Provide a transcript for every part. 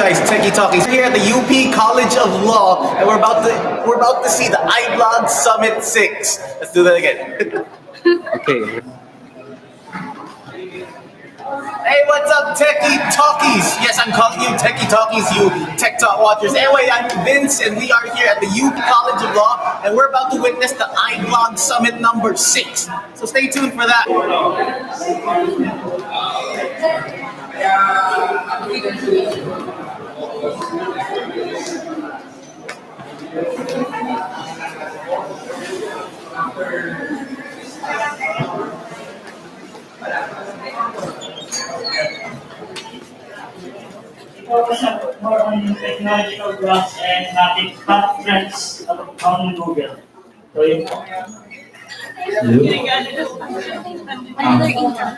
guys, Techie Talkies here at the UP College of Law, and we're about to see the iBlog Summit 6. Let's do that again. Okay. Hey, what's up, Techie Talkies? Yes, I'm calling you Techie Talkies, you Tech Talk watchers. Anyway, I'm Vince, and we are here at the UP College of Law, and we're about to witness the iBlog Summit number 6. So stay tuned for that. Focus more on technological blogs and hot trends on Google. So yun po. Another intro.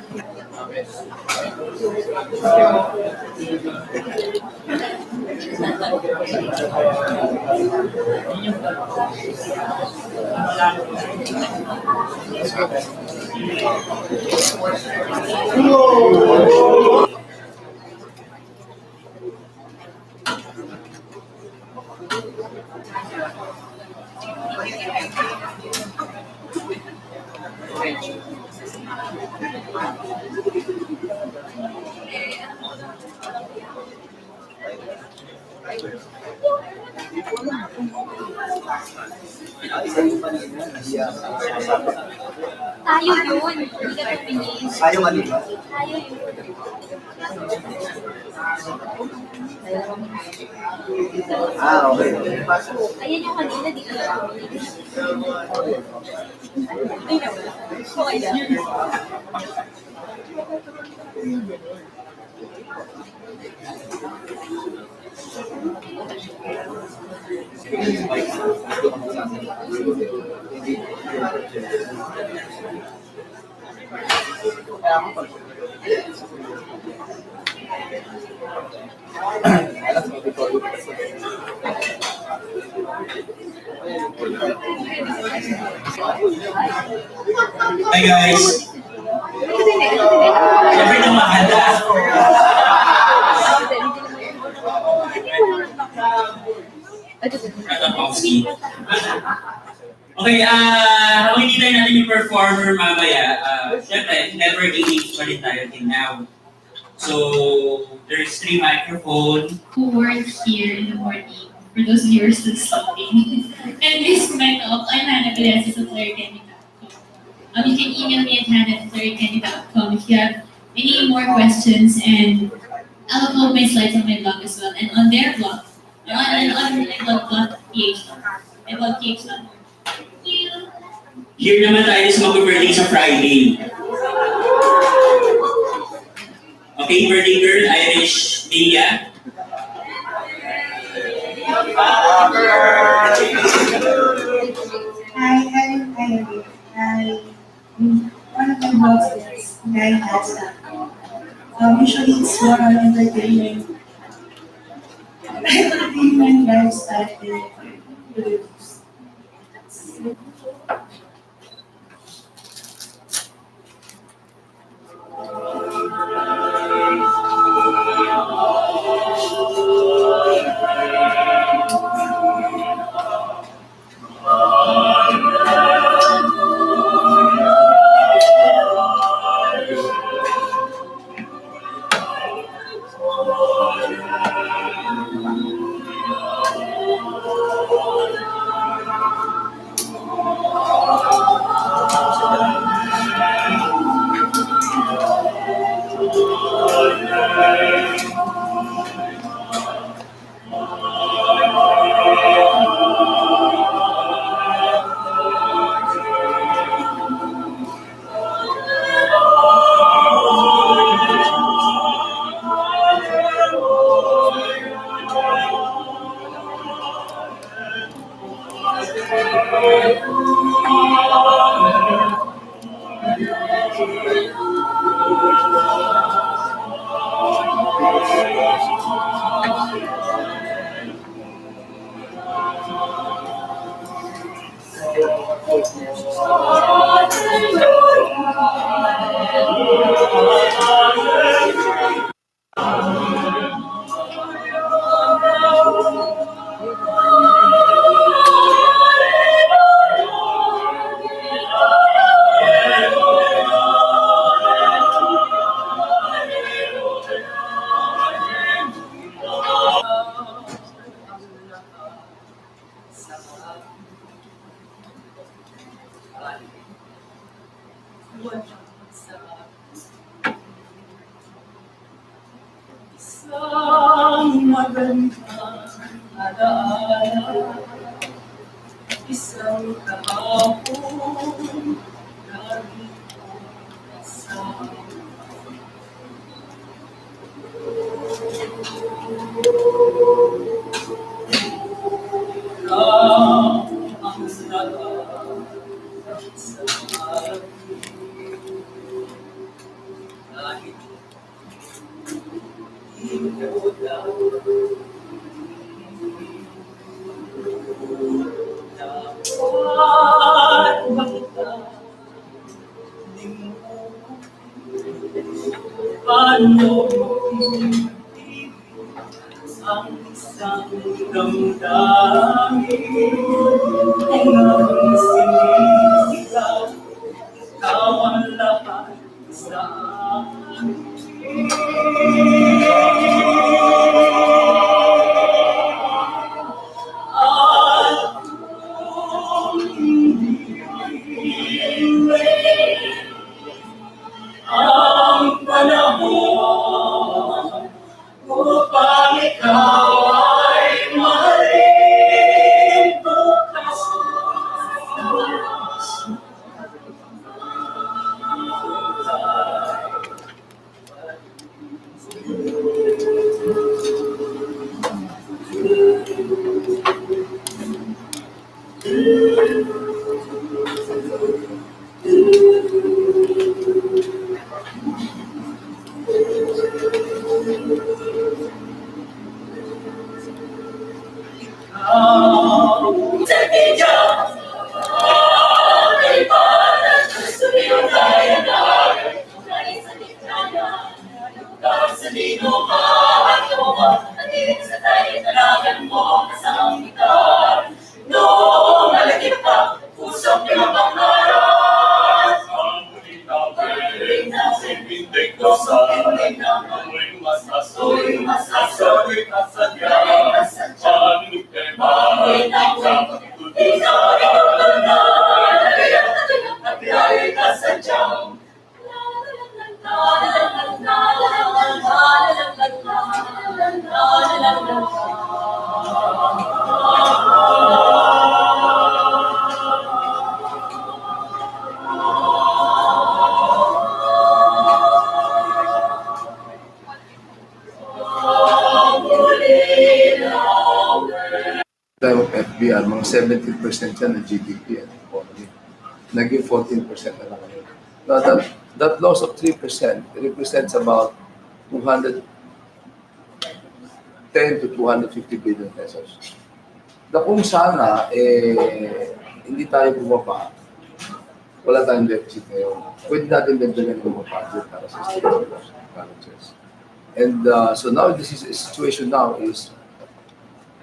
Tayo yun. Hindi ka tumingin. Ayaw nga dito. Tayo yun. Okay. Ayan yung kanina, di ka tumingin. Ay, naman. Okay na. Hi guys! Siyempre na mahanda. Ratatowski. Okay, kung hindi tayo natin yung performer mamaya, siyempre, networking needs pa rin tayo till now. So, there's 3 microphones. Who weren't here in the morning, for those viewers still stopping. And this mic up, I'm Hannah Galeazzi of ThirdCandy.com. You can email me at hannah@thirdcandy.com if you have any more questions, and I'll upload my slides on my blog as well, and on their blog, and on my blog.ph. My blog.ph. Thank you. Here naman tayo sa mag-birthday sa Friday. Okay, birthday girl, Irish Mia. Hi. One of my blogs is Guy Has usually it's more on entertainment, lifestyle, and reviews. alaala, isang kahapon, narito sa ang sarap sa akin, kahit ikaw daw dapat makita di mo paano ibig ang isang damdamin kung ang sinisigaw ikaw ang lahat sa at kung hindi ang panahon upang ikaw ay mahalin bukas. Time of FBR, mga 17% yan ng GDP and economy. Naging 14% na lang. Now, that loss of 3% represents about 210 to 250 billion pesos. Na kung sana, hindi tayo bumaba, wala tayong deficit ngayon. Pwede natin dagdagan ng mga budget para sa state colleges. And so now, this is a situation now is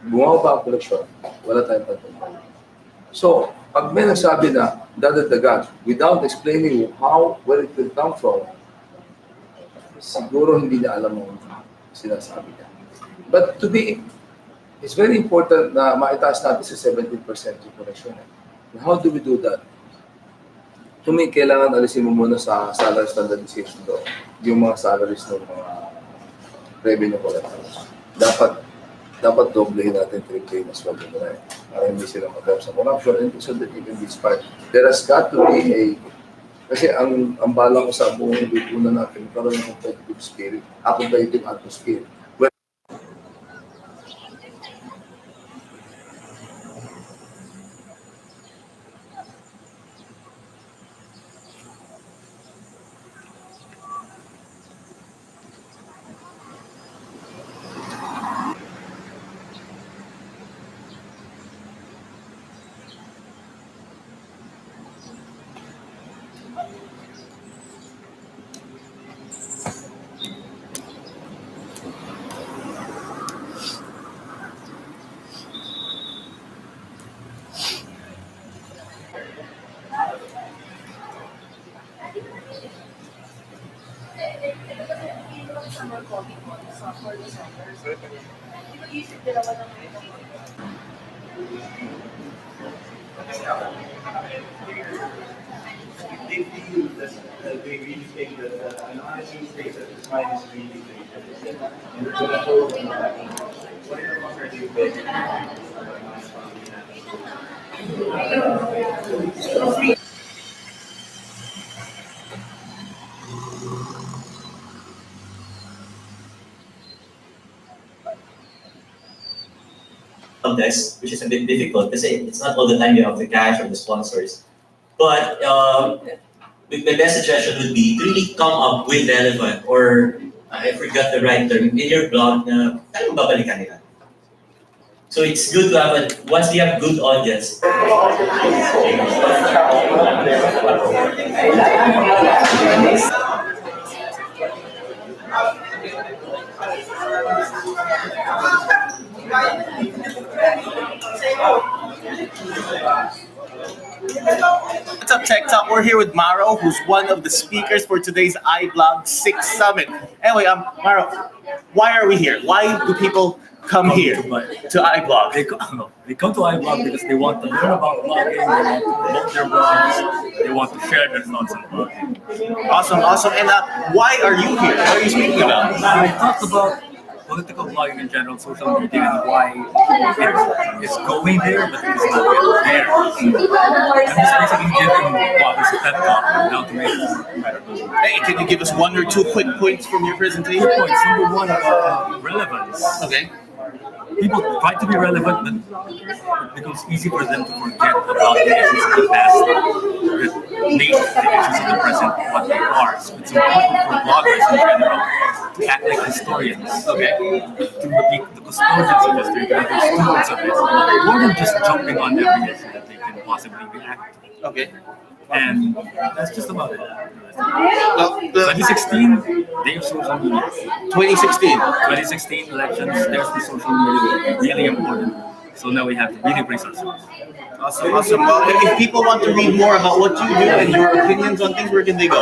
bumaba ang koleksyon, wala tayong pagpunta. So, pag may nagsabi na dadagdagan without explaining how, where it will come from, siguro hindi niya alam ang sinasabi niya. But it's very important na maitaas natin sa 17% yung koleksyon. And how do we do that? Kailangan alisin mo muna sa salary standardization doon, yung mga salaries ng mga revenue collectors. Dapat doblehin natin, triplehin as well nila para hindi sila mag-up sa corruption and so that even this part. There has got to be kasi ang bala ko sa buong lipunan natin, karoon ng competitive spirit, competitive atmosphere. They feel that they really think that an honest state that is minus really and they're going to hold them back. So Contest, which is a bit difficult because it's not all the time you have the cash or the sponsors. But my best suggestion would be to really come up with relevant or I forgot the right term in your blog na talagang babalikan nila. So it's good to have once you have good audience. What's up, Tech Talk? We're here with Maro, who's one of the speakers for today's iBlog 6 Summit. Anyway, Maro, why are we here? Why do people come here to iBlog? They come to iBlog because they want to learn about blogging, they want to promote their blogs, they want to share their thoughts on blogging. Awesome. And why are you here? What are you speaking about? I talked about political blogging in general, social media, and why it is going there, but it is not yet there. I'm just basically giving bloggers a pep talk on how to make it better. Hey, can you give us one or two quick points from your presentation? Points. Number one, relevance. Okay. People try to be relevant, but it becomes easy for them to forget about the issues of the past, negate the issues of the present, what they are. So it's important for bloggers in general to act like historians, Okay. to be the custodians of history, to be the stewards of it, more than just jumping on every issue that they can possibly react to. Okay. And that's just about it. Well, 2016, day of social media. 2016. 2016 elections, there's the social media, really important. So now we have to really brace ourselves. Awesome. Well, if people want to read more about what you do and your opinions on things, where can they go?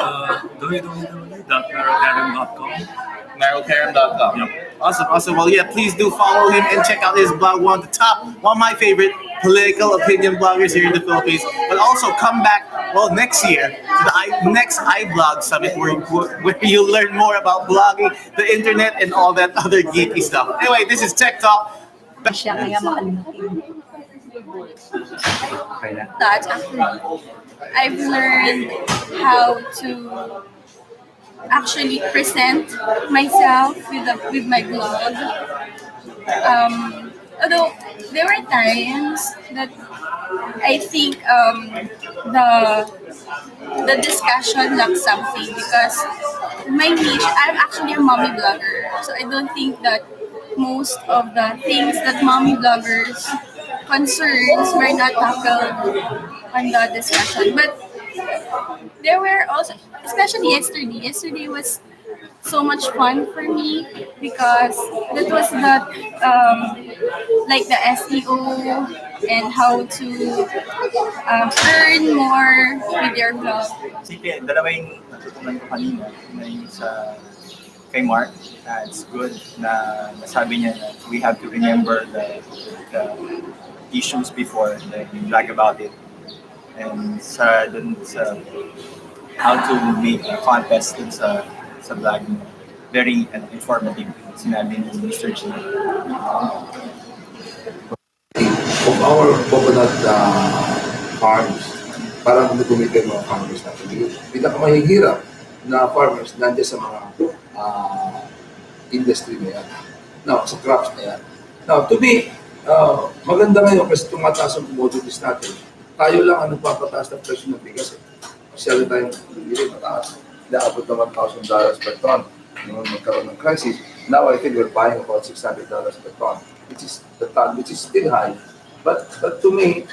www.narrowcaring.com. Narrowcairn.com. Yep. Awesome. Well, yeah, please do follow him and check out his blog. One of my favorite political opinion bloggers here in the Philippines. But also come back, next year to the next iBlog Summit where you'll learn more about blogging, the internet, and all that other geeky stuff. Anyway, this is Tech Talk. Siya kaya makalimutin. That actually, I've learned how to actually present myself with my blog. Although there were times that I think the discussion lacked something because my niche, I'm actually a mommy blogger, so I don't think that most of the things that mommy bloggers concerns were not tackled on the discussion. But there were also, especially yesterday. Yesterday was so much fun for me because that was like the SEO and how to earn more with your blog. Sige, dalawa yung natutunan ko kanina na yung kay Mark. It's good na nasabi niya na we have to remember the issues before and we brag about it. And sa how to make a contest dun sa vlog, very informative sinabi ni Mr. G. Of our coconut farms, parang gumigay mga farmers natin. Yung pinakamahihirap na farmers nandiyan sa mga industry na yan. Now, sa crops na yan. Now, to me, maganda ngayon kasi tumataas ang commodities natin. Tayo lang ang nagpapataas ng presyo ng bigas. Masyado tayong hindi mataas. Naabot na $1,000 per ton. Nung magkaroon ng crisis, now I think we're buying about $600 per ton, which is still high. But to me,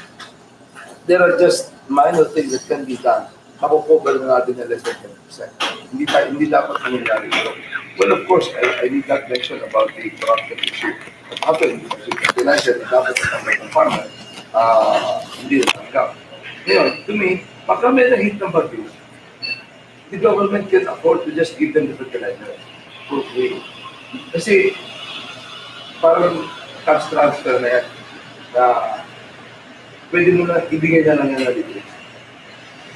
there are just minor things that can be done. Makukover na natin na less than 10%. Hindi dapat nangyayari ito. Well, of course, I need not mention about the corruption issue. Actually, financial, dapat ng farmer, hindi na tanggap. Ngayon, to me, pagka may na-hit ng bagyo, the government can afford to just give them the fertilizer for free. Kasi parang cash transfer na yan na pwede mo na ibigay na lang yan na dito.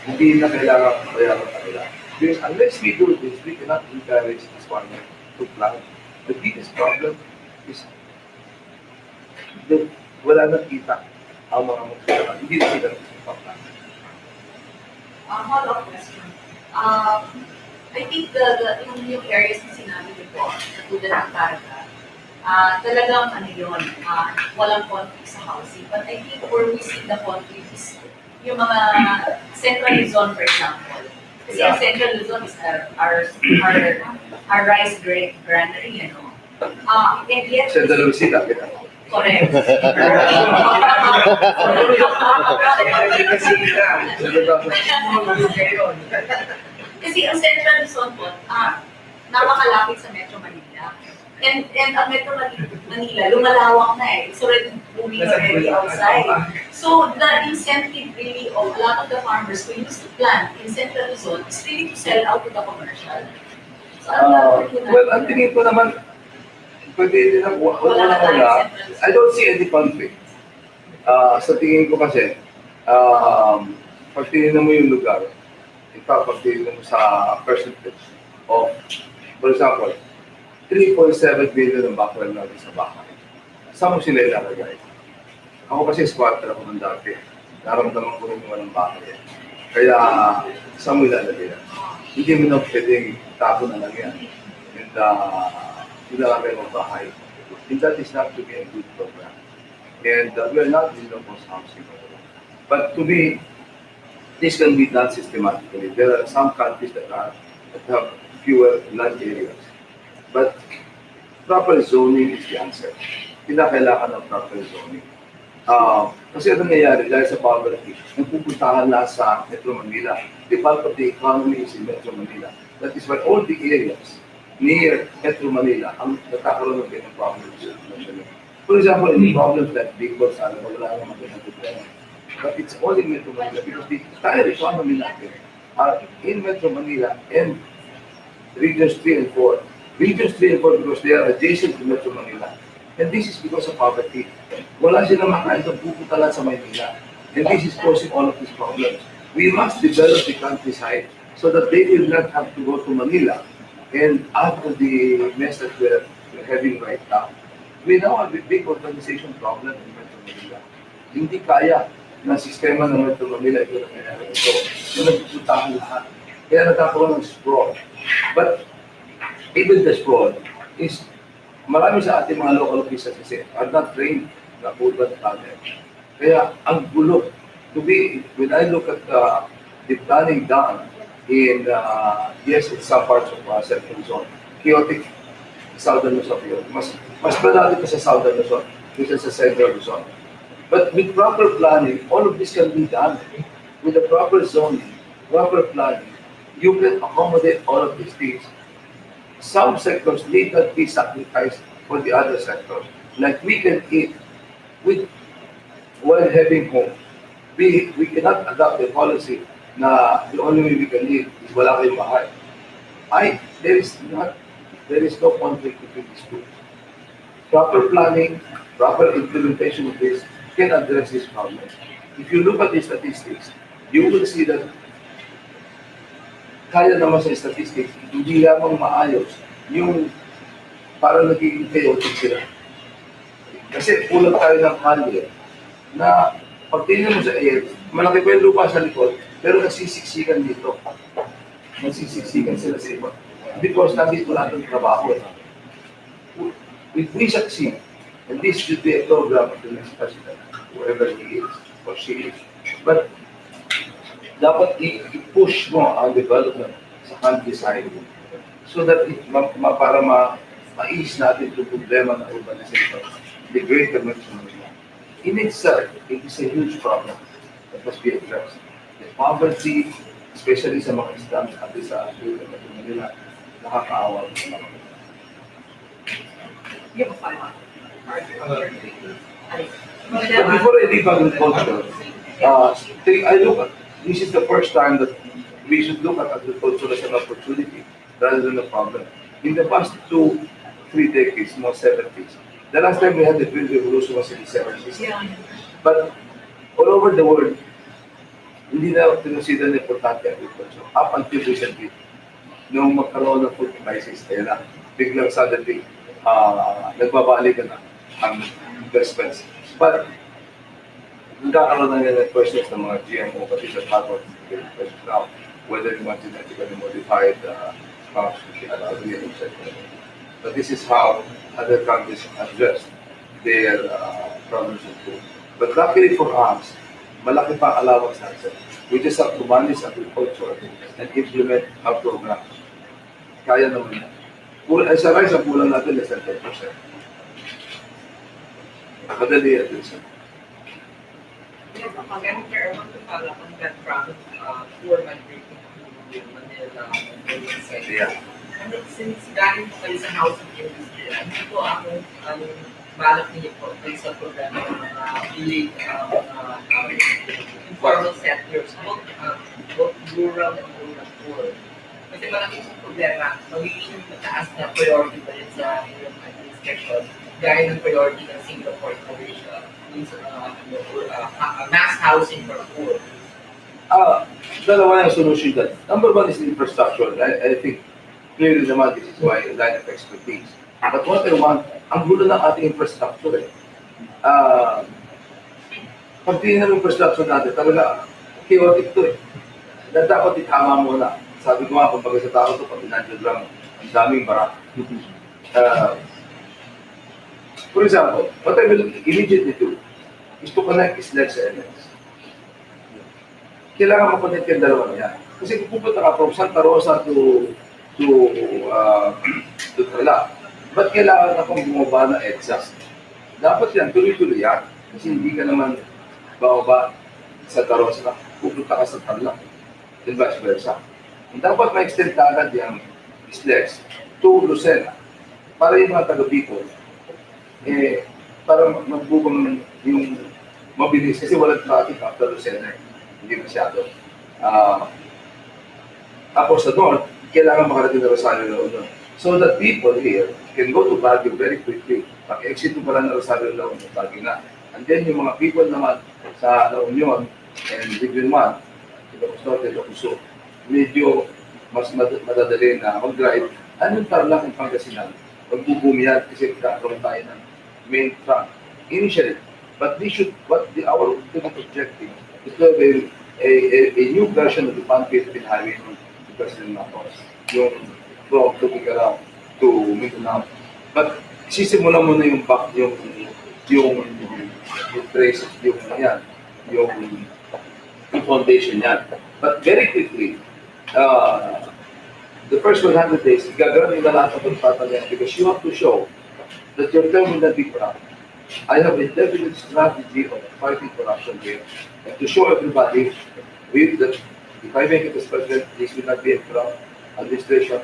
Hindi na kailangan bayaran kanila. Because unless we do this, we cannot encourage this farmer to plant. The biggest problem is Wala nang kita ang mga magsasaka. Hindi na sila nagsipapan. Follow-up question. I think yung areas na sinabi ko po, katulad ng Targa, talagang ano yun, walang conflict sa housing. But I think where we see the conflict is yung mga Central Luzon, for example. Kasi ang Central Luzon is our rice granary, you know. And yet, Central Luzon, correct. Kasi ang Central Luzon po, napakalapit sa Metro Manila. And ang Metro Manila, lumalawak na eh. It's already moving already outside. So the incentive really of a lot of the farmers who used to plant in Central Luzon is really to sell out to the commercial. So well, ang tingin ko naman, pwede din ang wala. I don't see any conflict. Sa tingin ko kasi, pag tinignan mo yung lugar, ikaw, pag tinignan mo sa percentage of, for example, 3.7 billion ang backwell natin sa bahay. Saan mo sila ilalagay? Ako kasi squatter ako ng dati. Naramdaman ko rin yung walang bahay. Kaya, saan mo ilalagay yan? Hindi mo na pwedeng tapo na lang yan. And, ilalagay ng bahay. And that is not to be a good program. And we are not in the most housing. But to me, this can be done systematically. There are some countries that have fewer land areas. But proper zoning is the answer. Kailangan ng proper zoning. Kasi ano nangyayari dahil sa poverty, nagpupuntahan na sa Metro Manila. The bulk of the economy is in Metro Manila. That is why all the areas near Metro Manila ang nagkakaroon ng ganang problems. For example, in problems like Big Boss, wala naman ganang problema. But it's all in Metro Manila because the entire economy natin are in Metro Manila and Regions 3 and 4. Regions 3 and 4 because they are adjacent to Metro Manila. And this is because of poverty. Wala silang makain ng pupunta lang sa Manila. And this is causing all of these problems. We must develop the countryside so that they will not have to go to Manila and add to the mess that we're having right now. We now have a big organization problem in Metro Manila. Hindi kaya ng sistema ng Metro Manila ito na kailangan ito. Na nagpupuntahan lahat. Kaya nagkakaroon ng sprawl. But even the sprawl is marami sa ating mga local officials kasi are not trained na urban planner. Kaya ang gulo, when I look at the planning done in, yes, in some parts of Central Luzon, chaotic Southern Luzon yun. Mas madali pa sa Southern Luzon kaysa sa Central Luzon. But with proper planning, all of this can be done. With the proper zoning, proper planning, you can accommodate all of these things. Some sectors need not be sacrificed for the other sectors. Like we can eat while having home. We cannot adopt a policy na the only way we can eat is wala kayong bahay. There is no conflict between these two. Proper planning, proper implementation of this can address this problem. If you look at the statistics, you will see that kaya naman sa statistics, hindi lamang maayos yung parang nagiging chaotic sila. Kasi kulang tayo ng kalye na pag tingnan mo sa air, malaki pa yung lupa sa likod, pero nasisiksikan dito. Nasisiksikan sila sa iba. Because nandito lahat ng trabaho. If we succeed, and this should be a program of the next president, whoever he is or she is, but dapat i-push mo ang development sa countryside so that para ma-ease natin yung problema ng urbanization, the greater Metro Manila. In itself, it is a huge problem that must be addressed. The poverty, especially sa mga Islamic countries sa Metro Manila, nakakaawa ng mga. But before I leave agriculture, this is the first time that we should look at agriculture as an opportunity rather than a problem. In the past 2-3 decades, more 70s, the last time we had the Green Revolution was in the 70s. Yeah. But all over the world, hindi na consider na importante agriculture. Up until recently, nung magkaroon ng food crisis, kaya na biglang suddenly, nagbabalik na ang investments. But, nagkakaroon na ng questions ng mga GMO kasi sa Harvard questions now, whether you want genetically modified crops, etc. But this is how other countries address their problems of food. But luckily for us, malaki pa ang allowance natin. We just have to manage agriculture and implement our program. Kaya naman yan. Sa rice, ang kulang natin less than 10%. Madali yan din siya. Yes, Madam Chair, I want to follow up on that from poor migrating to Manila and Yeah. And since galing po kayo sa housing industry, ano po ang balak niyo po sa program ng mga informal sectors, both rural and rural poor? Kasi malaking problema, magiging mataas na priority ba yun sa inyong administration, gaya ng priority ng Singapore Croatia, mass housing for poor. Dalawa yung solution dyan. Number one is the infrastructure. I think clearly naman this is why I like expertise. But what I want, ang gulo ng ating infrastructure eh. Pag tingin ng infrastructure natin, talaga chaotic to eh. Na dapat itama muna. Sabi ko nga, kung bagay sa tao ito, pag inandyo lang, ang daming barak. For example, what I will immediately do is to connect SLEX sa NS. Kailangan makonect yung dalawa na yan. Kasi kung pupunta ka from Santa Rosa to Tala, ba't kailangan akong bumaba na EDSA? Dapat yan, tuloy-tuloy yan. Kasi hindi ka naman bababa sa Santa Rosa, pupunta ka sa Tala. And vice versa. Dapat ma-extend ka agad yung SLEX to Lucena para yung mga taga-Bicol para magbubang yung mabilis kasi walang traffic after Lucena. Hindi masyado. Tapos sa doon, kailangan makarating na Rosario La Union. So that people here can go to Baguio very quickly. Pag-exit mo pala na Rosario La Union, Baguio na. And then yung mga people naman sa La Union and Region 1, Ilocos Norte, Ilocos Sur, medyo mas madadali na mag-drive. Anong Tarlac ng Pangasinan? Magbubumi yan kasi kakaroon tayo ng main trunk initially. But our ultimate objective is to have a new version of the Pan-Philippine Highway to President Marcos. Yung from Tubigarao to Mindanao. But sisimulan mo na yung traces, yung foundation yan. But very quickly, the first 100 days, gagawin na lahat ng pagtatalian because you have to show that your term will not be corrupt. I have a definite strategy of fighting corruption here. And to show everybody that if I make it as president, this will not be a corrupt administration.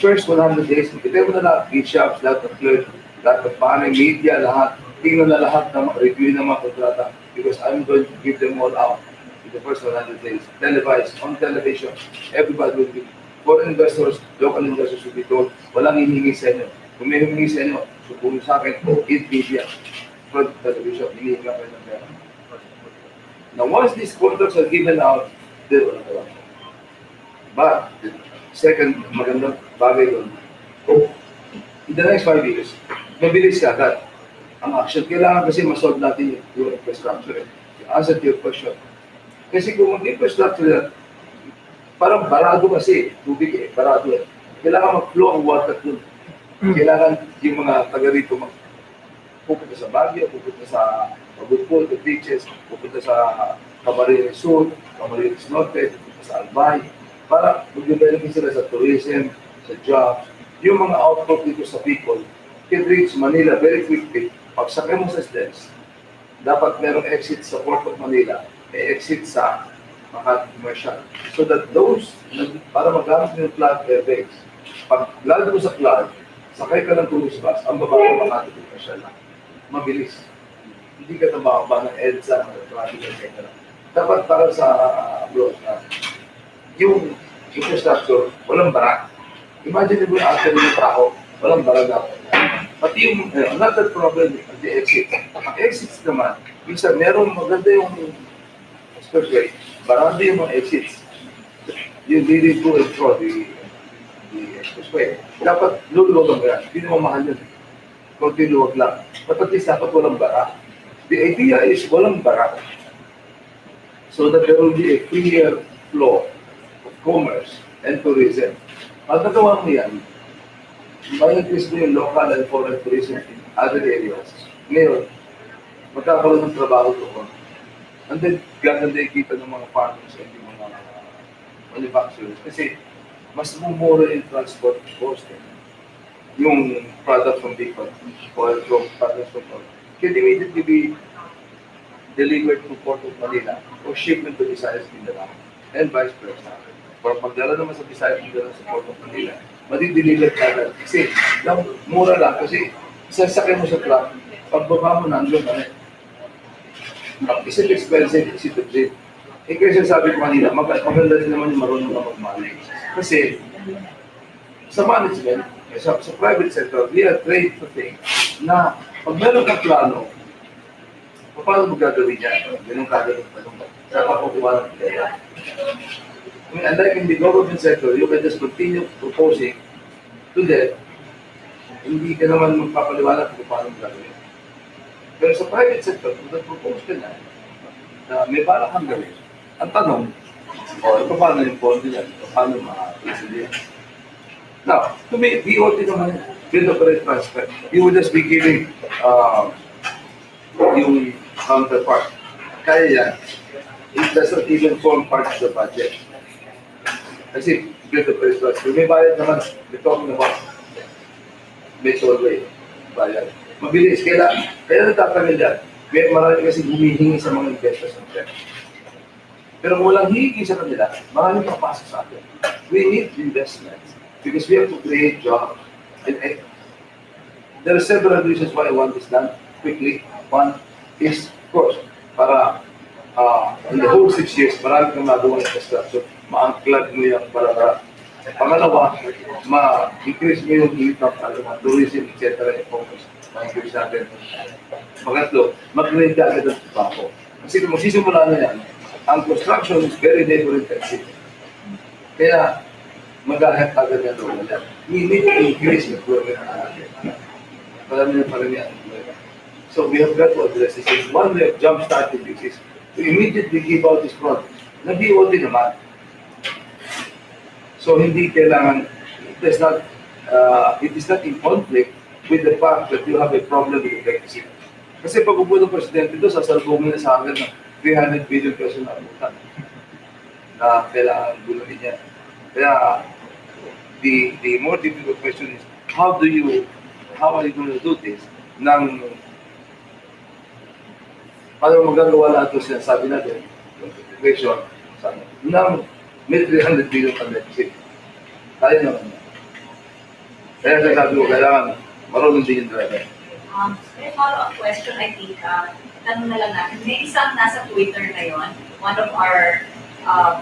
First 100 days, kita mo na lahat, bishop, lahat ng clerk, lahat ng panay, media, lahat, tingnan na lahat ng review ng mga kontrata because I'm going to give them all out in the first 100 days. Televised, on television, everybody will be, foreign investors, local investors will be told, walang hihingi sa inyo. Kung may hihingi sa inyo, supunin sa akin, in media, front television, hihingi ka kayo ng pera. Now, once these contracts are given out, but the second magandang bagay doon, in the next 5 years, mabilis ka agad. Ang action, kailangan kasi masolve natin yung infrastructure. To answer to your question. Kasi kung mag-infrastructure yan, parang barado kasi, tubig eh, barado eh. Kailangan mag-flow ang water doon. Kailangan yung mga taga rito pupunta sa Baguio, pupunta sa Pagudpol, the beaches, pupunta sa Camarines Sur, Camarines Norte, pupunta sa Albay, para mag-developin sila sa tourism, sa jobs. Yung mga output dito sa people can reach Manila very quickly. Pag sakay mo sa SLEX, dapat merong exit sa Port of Manila, may exit sa Makati Commercial. So that those, para magamit ng flood airbags, pag lalo mo sa flood, sakay ka ng tourist bus, ang baba ng Makati Commercial lang. Mabilis. Hindi ka tababa ng EDSA, ng traffic, etc. Dapat para sa abroad yung infrastructure, walang barak. Imagine mo yung after yung tao, walang barak dapat. Pati yung, another problem, the exit. Ang exits naman, minsan meron maganda yung expressway, barado yung mga exits. Yung leading to and fro, the expressway. Dapat lululong mo yan, hindi naman mahal yun. konti luwag lang. But at least dapat walang bara. The idea is walang bara. So that there will be a clear flow of commerce and tourism. Pag nagawa mo yan, ma-increase mo yung local and foreign tourism in other areas. Ngayon, magkakaroon ng trabaho doon. And then, gaganda ikita ng mga farmers and yung mga manufacturers. Kasi, mas mumura yung transport cost. Yung product from Bicol or from products from Bicol can immediately be delivered to Port of Manila or shipment to Visayas Mindanao and vice versa. Para pagdala naman sa Visayas Mindanao sa Port of Manila, madi-deliver agad. Kasi, mura lang. Kasi, sasakay mo sa truck, pagbaba mo nandun na eh. Is it expensive? Is it legit? Eh kasi sabi ko kanina, maganda din naman yung marunong na mag-manage. Kasi, sa management, sa private sector, we are trained to think na pag meron kang plano, paano mo gagawin yan? Ganun kagawin pa nung sa kapukuha ng pera. I mean, unlike in the government sector, you can just continue proposing to them, hindi ka naman magpapaliwanag kung paano mo gagawin. Pero sa private sector, kung nag-propose ka na may balak kang gawin, ang tanong, paano yung pondo yan? Paano ma-easily yan? Now, to me, BOT naman, build operate transfer. You would just be giving yung counterpart. Kaya yan, it doesn't even form part of the budget. Kasi, build operate transfer. May bayad naman, we're talking about may tollway. Bayad. Mabilis. Kaya nagtatanggol dyan. May marami kasi humihingi sa mga investors ng pera. Pero kung walang hihingi sa kanila, maraming papasok sa atin. We need investments. Because we have to create jobs. And there are several reasons why I want this done quickly. One is, of course, para in the whole 6 years, marami kang magawang infrastructure, ma-unclog mo yung barara. Pangalawa, ma-increase mo yung income, tourism, etc. Focus. Ma-increase natin. Pangatlo, mag-create ka agad ang trabaho. Kasi kung magsisimula na yan, ang construction is very labor intensive. Kaya, mag-ahit agad yan doon. We need to increase employment natin. Marami na parang yan. So we have got to address this. One way of jump-starting this is to immediately give out this product. Nag-BOT naman. So hindi kailangan, it is not in conflict with the fact that you have a problem with the deficit. Kasi pag upo ng presidente ito, sasalubungin na sa akin ng 300 billion peso na utang na kailangan gulungin niya. Kaya, the more difficult question is, how are you going to do this nang paano magagawa lahat ito sinasabi natin, yung question, nang may 300 billion ang deficit. Kaya naman. Kaya sasabi ko, kailangan marunong din yung driver. May follow-up question, I think, tanong na lang natin. May isang nasa Twitter ngayon, one of our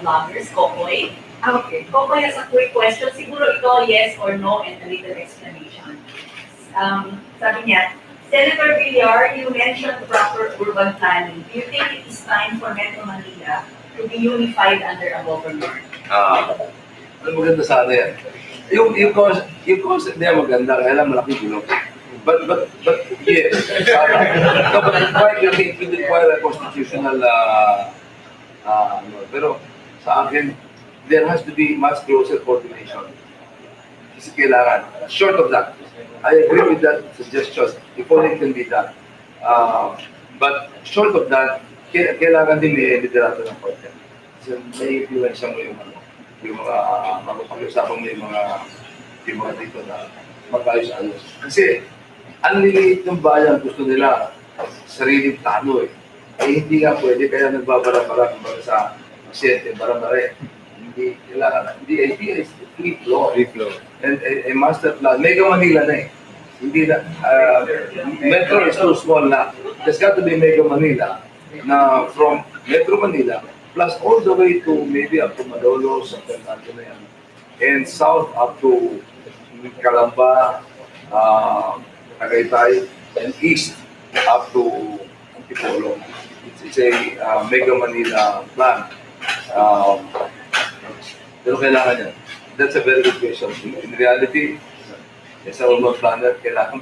vloggers, Kokoy. Okay, Kokoy has a quick question. Siguro ito, yes or no, and a little explanation. Sabi niya, Senator Villar, you mentioned proper urban planning. Do you think it is time for Metro Manila to be unified under a government? Maganda sana yan. Yung concept niya maganda, kaya lang malaki gulo. But yes, no, but it will require a constitutional, pero sa akin, there has to be much closer coordination. Kasi kailangan. Short of that, I agree with that suggestion. If only it can be done. But short of that, kailangan din may liderato ng content. Kasi may influensya mo yung mga mapapag-usapan mo yung mga dito na mag-ayos-ayos. Kasi ang liliit ng bayan, gusto nila sariling plano eh. Hindi nga pwede, kaya nagbabara-bara kumbaga sa pasyente, bara-bara. Hindi kailangan. Hindi, idea is free flow. And a master plan. Mega Manila na eh. Hindi na, Metro is too small na. There's got to be Mega Manila na from Metro Manila plus all the way to maybe up to Malolos, and south up to Calamba, Tagaytay, and east up to Antipolo. It's a Mega Manila plan. Pero kailangan yan. That's a very good question. In reality, as a urban planner, kailangan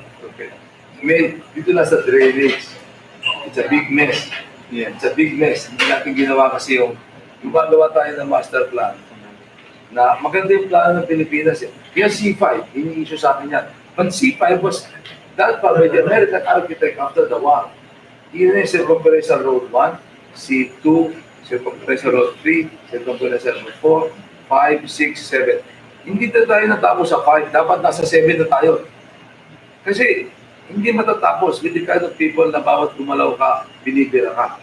dito na sa drainage. It's a big mess. Yeah, it's a big mess. Hindi natin ginawa kasi yung gumagawa tayo ng master plan na maganda yung plano ng Pilipinas. Yung C5, ini-issue sa akin yan. But C5 was done by the American architect after the war. Yun yung Circumferential Road 1, C2, Circumferential Road 3, Circumferential Road 4, 5, 6, 7. Hindi na tayo natapos sa 5, dapat nasa 7 na tayo. Kasi hindi matatapos with the kind of people na bawat gumalaw ka, binibira ka.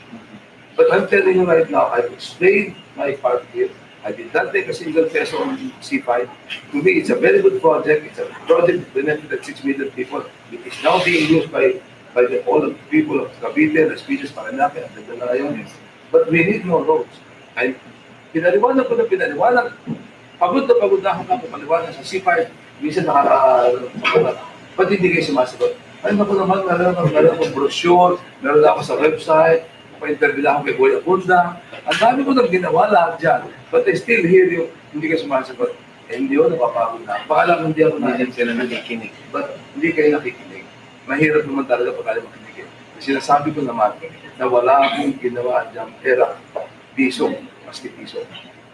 But I'm telling you right now, I've explained my part here. I did not take a single peso on C5. To me, it's a very good project. It's a project that benefited 6 million people. It is now being used by all of the people of Cavite, Las Piñas, Paranaque, and the Dalayones. But we need more roads. And pinaliwanag ko na pinaliwanag. Pagod na ako paliwanag sa C5. Minsan ba't hindi kayo sumasagot? Ay, naku naman, meron akong brochure, meron ako sa website, pa-interview lang ako kay Boy Abunda. Ang dami ko nang ginawa lahat dyan. But I still hear you, hindi kayo sumasagot. Eh, hindi ako napapagod na. Baka lang hindi ako nakikinig. But hindi kayo nakikinig. Mahirap naman talaga pag kayo makinig. Kasi sinasabi ko naman na wala akong ginawa dyan pera, piso, maski piso.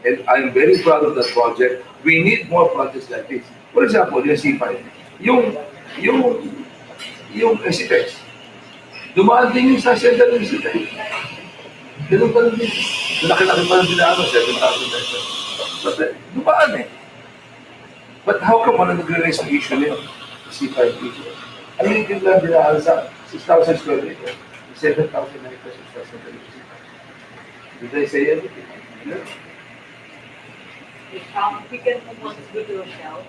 And I'm very proud of that project. We need more projects like this. For example, yung C5, yung SCTEX. Dumaan din yung sa center ng SCTEX. Ganun pa rin din. Laki-laki pa rin dinaan, 7,000 pesos. But dumaan eh. But how come wala nag-release ng issue niyo? C5 issue. Ay, hindi lang dinaan sa 6,000 square meter. 7,000 na ito, 6,000 na ito. Did I say everything? No? We can move on to the Rochelle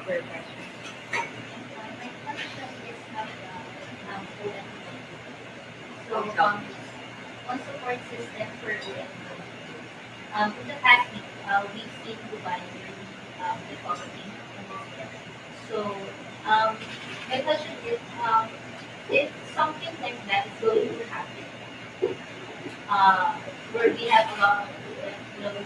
for your question. So, on support system for women. In the past week, we've seen Dubai developing. So, my question is, if something like that is going to happen, where we have a lot of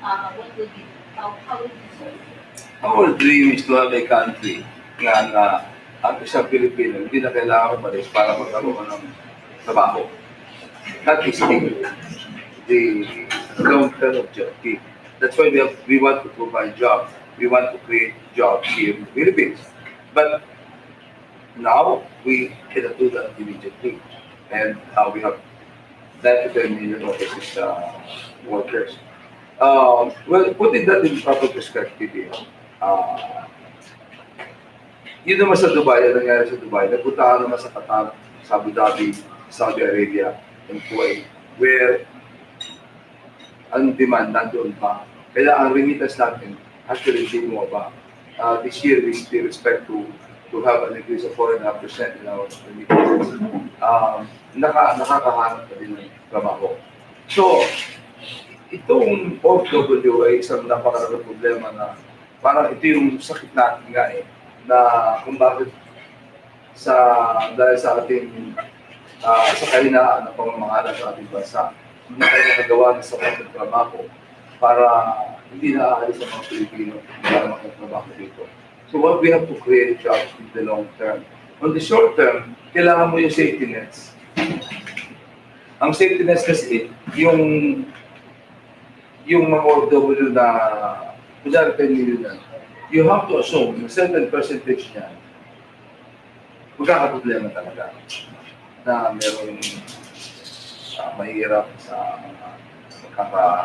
what would you, how would you solve it? Our dream is to have a country na ang isang Pilipino hindi na kailangan malis para magkaroon ng trabaho. That is the long-term objective. That's why we want to provide jobs. We want to create jobs here in the Philippines. But now, we cannot do that immediately. And we have 9 to 10 million overseas workers. Well, putting that in proper perspective here, yun naman sa Dubai, ang nangyari sa Dubai, nagpunta naman sa Qatar, sa Abu Dhabi, Saudi Arabia, and Kuwait, where ang demand nandoon pa. Kaya ang remittance natin actually hindi mo ba. This year, we still expect to have an increase of 4.5% in our remittances. Nakakahanap na din ng trabaho. So, itong OFW ay isang napakalaking problema na parang ito yung sakit natin nga eh, na kung bakit dahil sa ating sa kahinaan ng pamamahala sa ating bansa, hindi tayo nakagawa ng sapat ng trabaho para hindi naaalis ang mga Pilipino para magkatrabaho dito. So what we have to create jobs in the long term. On the short term, kailangan mo yung safety nets. Ang safety nets kasi, yung mga OFW na kunyari 10 million na, you have to assume na certain percentage niya magkakaproblema talaga na meron mahirap sa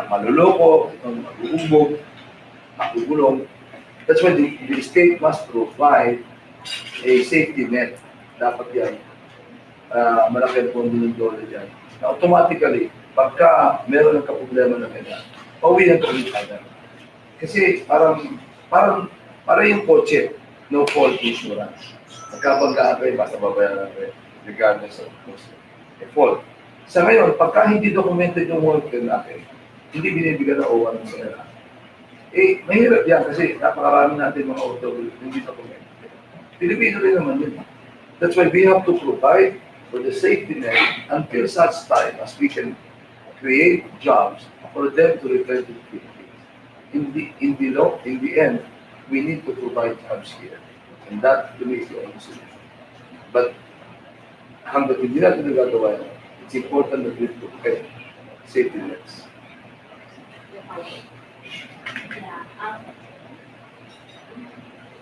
maluloko, magugumbog, magugulong. That's why the state must provide a safety net. Dapat yan. Malaki ang pondo ng dole dyan. Na automatically, pagka meron ng kaproblema na ganyan, pauwi ng kumita. Kasi parang yung kotse, no fault insurance. Magkapag-gaan kayo, basta babayaran kayo, regardless of fault. Sa ngayon, pagka hindi documented yung worker natin, hindi binibigyan na OWA ng kanila. Eh, mahirap yan kasi napakarami natin mga OWA hindi documented. Pilipino rin naman yun. That's why we have to provide for the safety net until such time as we can create jobs for them to return to the Philippines. In the end, we need to provide jobs here. And that to me is the only solution. But hanggang hindi natin nagagawa yan, it's important that we put safety nets.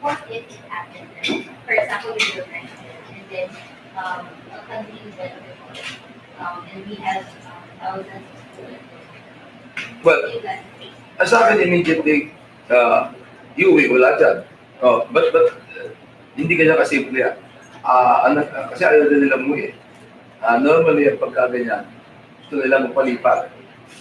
What if it happens? For example, with your friend, and then a country is better and we have thousands of students. Well, sa akin immediately, uwi, wala dyan. But hindi kanya kasimple yan. Kasi ayaw din nila umuwi. Normally, pagka ganyan, gusto nila magpalipat.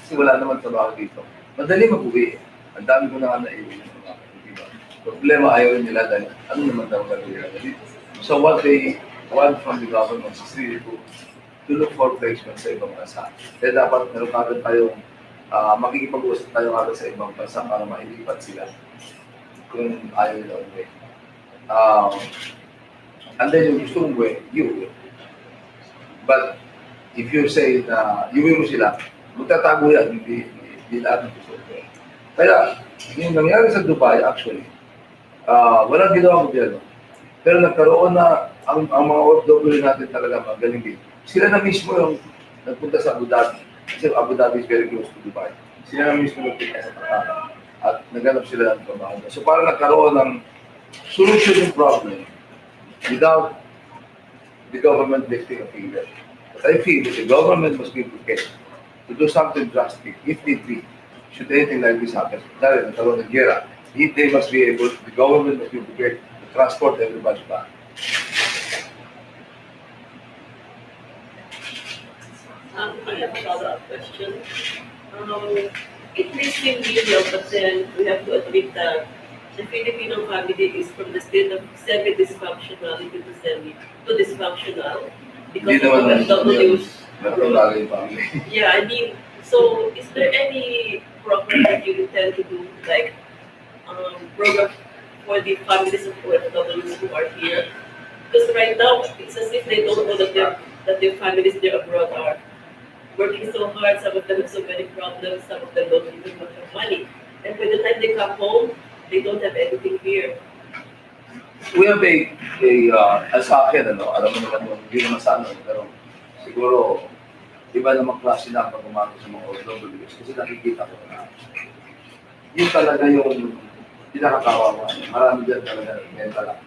Kasi wala naman trabaho dito. Madali mag-uwi. Ang dami ko na nga naiwi ng mga diba? Problema ayaw nila dahil ano naman daw gagawin nila dito. So what they want from the government is really to look for placement sa ibang bansa. Kaya dapat meron kagad tayong makikipag-usap tayo kagad sa ibang bansa para mailipat sila kung ayaw nila umuwi. And then yung gusto mong uwi, you will. But if you say na iuwi mo sila, magtatago yan, hindi lahat ng gusto uwi. Kaya, yung nangyari sa Dubai actually, walang ginawa gobyerno. Pero nagkaroon na ang mga OFW natin talaga magaling din. Sila na mismo yung nagpunta sa Abu Dhabi. Kasi Abu Dhabi is very close to Dubai. Sila na mismo nagpunta sa Pakatan. At naganap sila ng trabaho. So parang nagkaroon ng solution yung problem without the government lifting a finger. But I feel that the government must be prepared to do something drastic if need be. Should anything like this happen, dahil nagkaroon ng gera, they must be able, the government must be prepared to transport everybody back. I have a follow-up question. It may seem trivial, but then we have to admit that the Filipino family is from the state of semi-dysfunctionality to dysfunctional because of OFWs. Yeah, I mean, so is there any program that you intend to do, like program for the families of OFWs who are here? Because right now, it's as if they don't know that their families there abroad are working so hard. Some of them have so many problems. Some of them don't even have money. And by the time they come home, they don't have anything here. We have sa akin, alam mo naman, hindi naman sa amin, pero siguro, iba namang klase na pag umaga sa mga OFWs kasi nakikita ko na yun talaga yung pinakakawawa. Marami dyan talaga mental lang.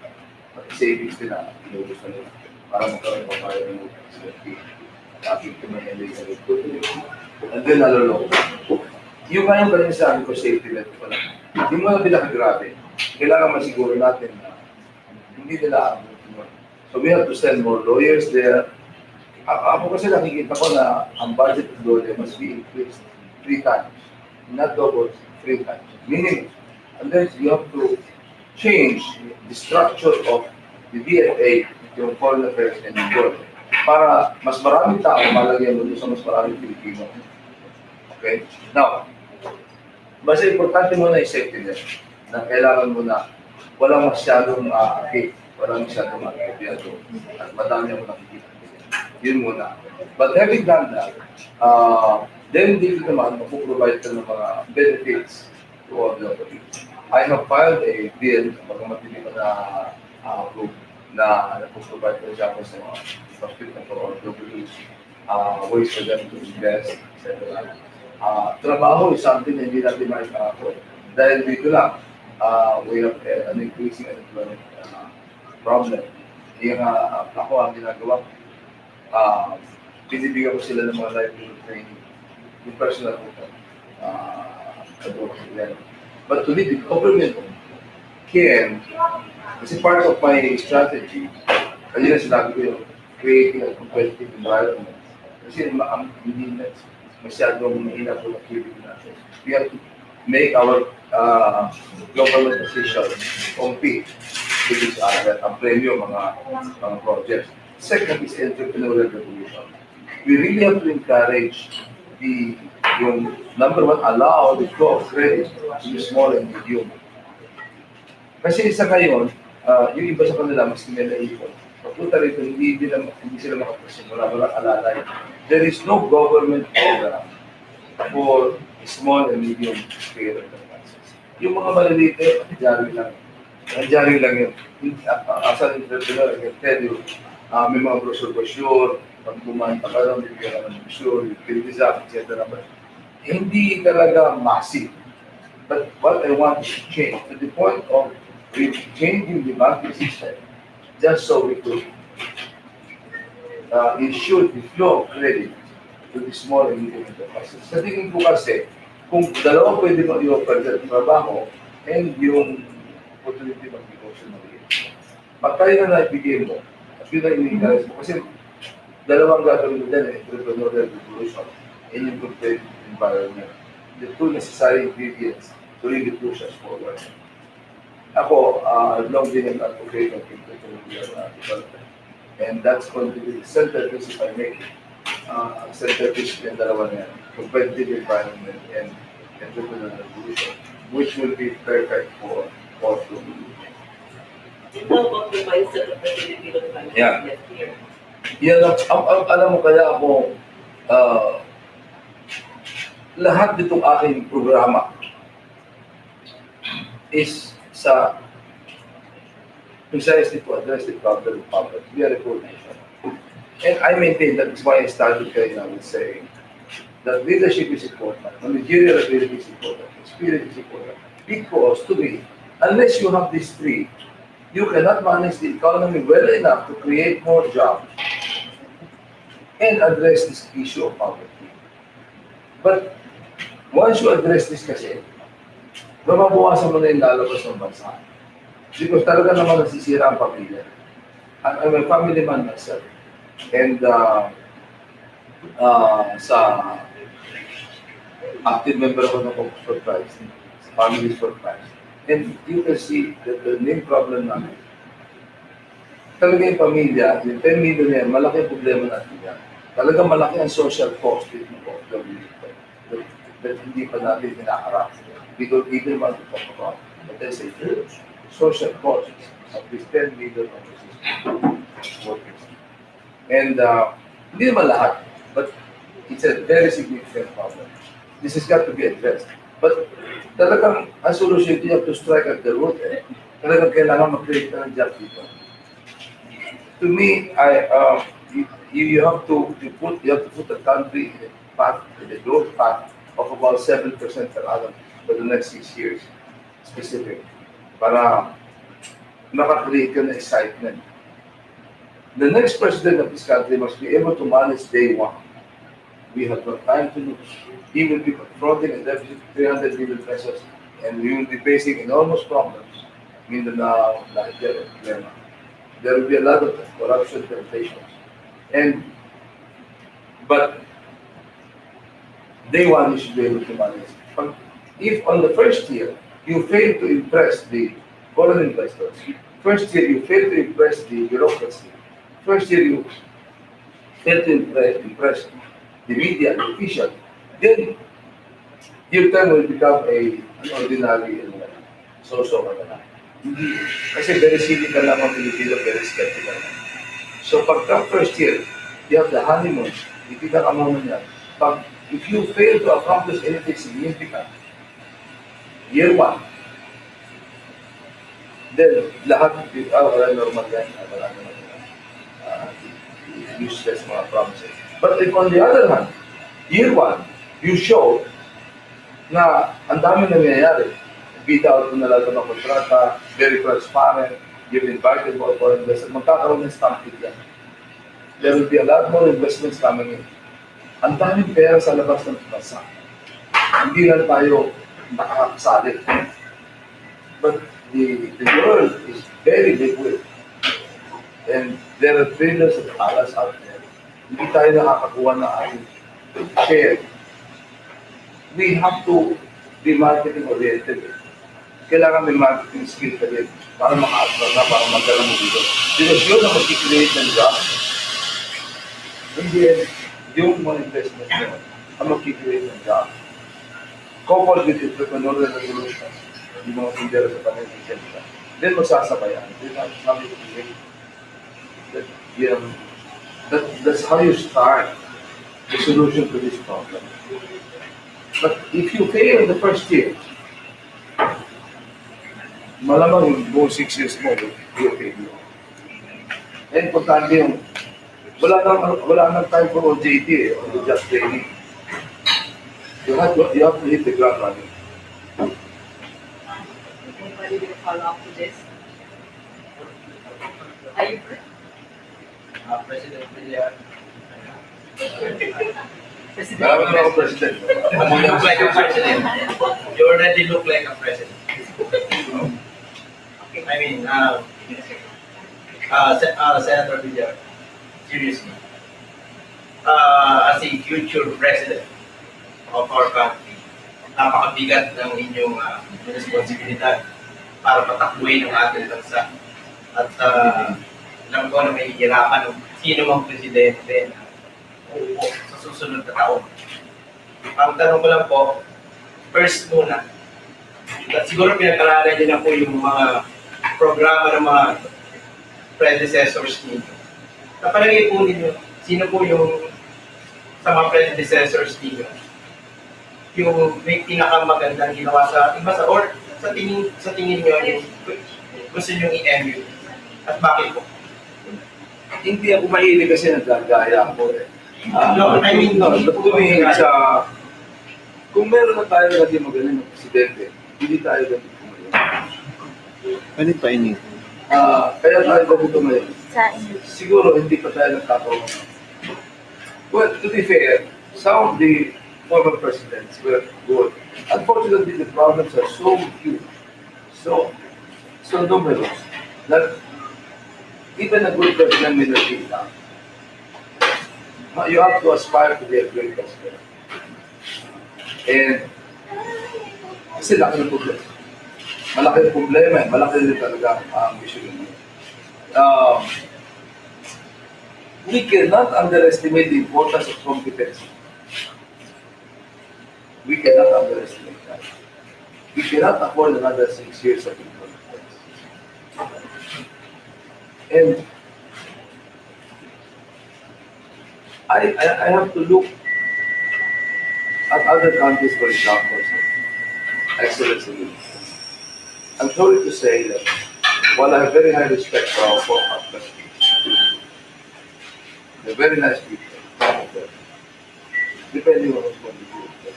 Pati savings din na inubos na nila para magkaroon pa tayo ng SFP. Ating kumahenday sa ito. And then naloloko. Yung nga yung kanina sabi ko, safety net ko lang. Yung mga pinakagrabe, kailangan masiguro natin na hindi nila ang so we have to send more lawyers there. Ako kasi nakikita ko na ang budget of lawyer must be increased 3 times. Not double, 3 times. Meaning, unless you have to change the structure of the DFA, yung Foreign Affairs and Employment, para mas maraming tao malagyan mo sa mas maraming Pilipino. Okay? Now, mas importante mo na yung safety net na kailangan mo na walang masyadong akit, walang masyadong akipyado, at madami mo nakikita. Yun muna. But having done that, then dito naman, mapuprovide ka ng mga benefits to all the people. I have filed a bill, magkamatili ko na group na nagpo-provide for example sa mga hospital for all WWs, ways for them to invest, etc. Trabaho is something na hindi natin makakapon. Dahil dito lang, we have an increasing unemployment problem. Yung ako ang ginagawa ko, binibigyan ko sila ng mga livelihood training, yung personal ko. But to lead the government can, kasi part of my strategy, kanina sinabi ko yung creating a competitive environment. Kasi hindi masyadong mahina po ng Philippines. We have to make our government officials compete with each other, ang premium mga projects. Second is entrepreneurial revolution. We really have to encourage yung number one, allow the flow of credit to the small and medium. Kasi sa ngayon, yung iba sa kanila, mas nila ipon. Pagpunta rito, hindi sila makapasimula, walang alalay. There is no government program for small and medium scale enterprises. Yung mga maliliit, jari lang. Jari lang yun. As an entrepreneur, I can tell you, May mga brochure, pag kumanta ka lang, bibigyan ka ng brochure, utilize, etc. But hindi talaga massive. But what I want is to change to the point of changing the banking system just so we could ensure the flow of credit to the small and medium enterprises. Sa tingin ko kasi, kung dalawa pwede mo i-offer sa trabaho and yung opportunity mag-negosyo maliit. Pagkaya na naibigay mo, at yun ang ini-encourage mo. Kasi dalawang gagawin mo dyan, entrepreneurial revolution and yung competitive environment. The two necessary ingredients to really push us forward. Ako, I've long been an advocate of entrepreneurial development. And that's going to be the centerpiece if I make it. Centerpiece yung dalawa na yan. Competitive environment and entrepreneurial revolution, which will be perfect for all two. You know about the mindset of the Filipino family Yeah. here. Yan, alam mo kaya ako, lahat nitong aking programa is sa precisely to address the problem of poverty. We are a poor nation. And I maintain that is why I started right now with saying that leadership is important, managerial ability is important, experience is important. Because to me, unless you have these three, you cannot manage the economy well enough to create more jobs and address this issue of poverty. But once you address this kasi, mababawasan mo na yung lalabas ng bansa. Because talaga naman nasisira ang pamilya. I'm a family man myself. And sa active member ako ng Focus for Christ, Families for Christ. And you can see that the main problem namin, talaga yung pamilya, yung 10 million yan, malaki ang problema natin yan. Talaga malaki ang social cost of the that hindi pa natin hinaharap. We don't even want to talk about. But there's a huge social cost of this 10 million workers. And hindi naman lahat, but it's a very significant problem. This has got to be addressed. But talagang ang solution, you have to strike at the root. Talagang kailangan mag-create ka ng job dito. To me, you have to put the country in a path, in a growth path of about 7% per annum for the next 6 years, specific, para makakreate ka ng excitement. The next president of this country must be able to manage day one. We have no time to lose. He will be confronting a deficit of 300 billion pesos, and we will be facing enormous problems. Mindanao, Nigeria, Lema. There will be a lot of corruption temptations. But day one, you should be able to manage. If on the first year, you fail to impress the foreign investors, first year you fail to impress the bureaucracy, first year you fail to impress the media, the official, then your time will become an ordinary so-so ka na. Hindi. Kasi very cynical lang ang Pilipino, very skeptical lang. So pagka first year, you have the honeymoon, ikita ka muna niya. If you fail to accomplish anything significant, year one, then lahat, wala normal yan, wala naman useless mga promises. But if on the other hand, year one, you show na ang dami nangyayari. Bid out mo na lahat ng kontrata, very transparent, you've invited more foreign investors, magkakaroon ng stampede yan. There will be a lot more investments coming in. Ang daming pera sa labas ng bansa. Hindi lang tayo nakakasali. But the world is very liquid. And there are trillions of dollars out there. Hindi tayo nakakakuha ng ating share. We have to be marketing oriented. Kailangan may marketing skill ka din para maka-attract na, para magdala mo dito. Because yun ang mag-create ng job. Hindi yan, yung mga investment mo ang mag-create ng job. Coupled with entrepreneurial revolution, yung mga tindera sa financial sector, then magsasabayan. Then sabi ko, that's how you start the solution to this problem. But if you fail in the first year, malamang yung buong 6 years mo, you fail. Eh, importante yung wala nang time for OJT eh, on the just training. You have to hit the ground running. Anybody will follow up to this? Are you President Villar. Marami na ako president. You look like a president. You already look like a president. I mean, Senator Villar, seriously, as a future president of our country, napakabigat ng inyong responsibilidad para patakbuhin ang ating bansa. At alam ko na may hihirapan ng sino mang presidente na uupo sa susunod na taon. Ang tanong ko lang po, first muna, at siguro pinag-aralan niyo na po yung mga programa ng mga predecessors ninyo. Napalagay po ninyo, sino po yung sa mga predecessors ninyo yung may pinakamagandang ginawa sa ating bansa or sa tingin nyo yung gusto nyo i-emulate at bakit po? Hindi ako mahilig kasi nagagaya ako eh. No, I mean, tumingin sa kung meron na tayo naging magaling ng presidente, hindi tayo ganito ngayon. Ano pa ini? Kaya tayo ganito ngayon. Siguro hindi pa tayo nagkakaroon. Well, to be fair, some of the former presidents were good. Unfortunately, the problems are so huge, so numerous, that even a good president may not be enough. You have to aspire to be a great president. And kasi laki ng problema. Malaki ng problema eh. Malaki din talaga ang issue nyo. We cannot underestimate the importance of competence. We cannot underestimate that. We cannot afford another 6 years of incompetence. And I have to look at other countries for examples of excellence in leadership. I'm sorry to say that while I have very high respect for our former presidents, they're very nice people, depending on who's going to do it.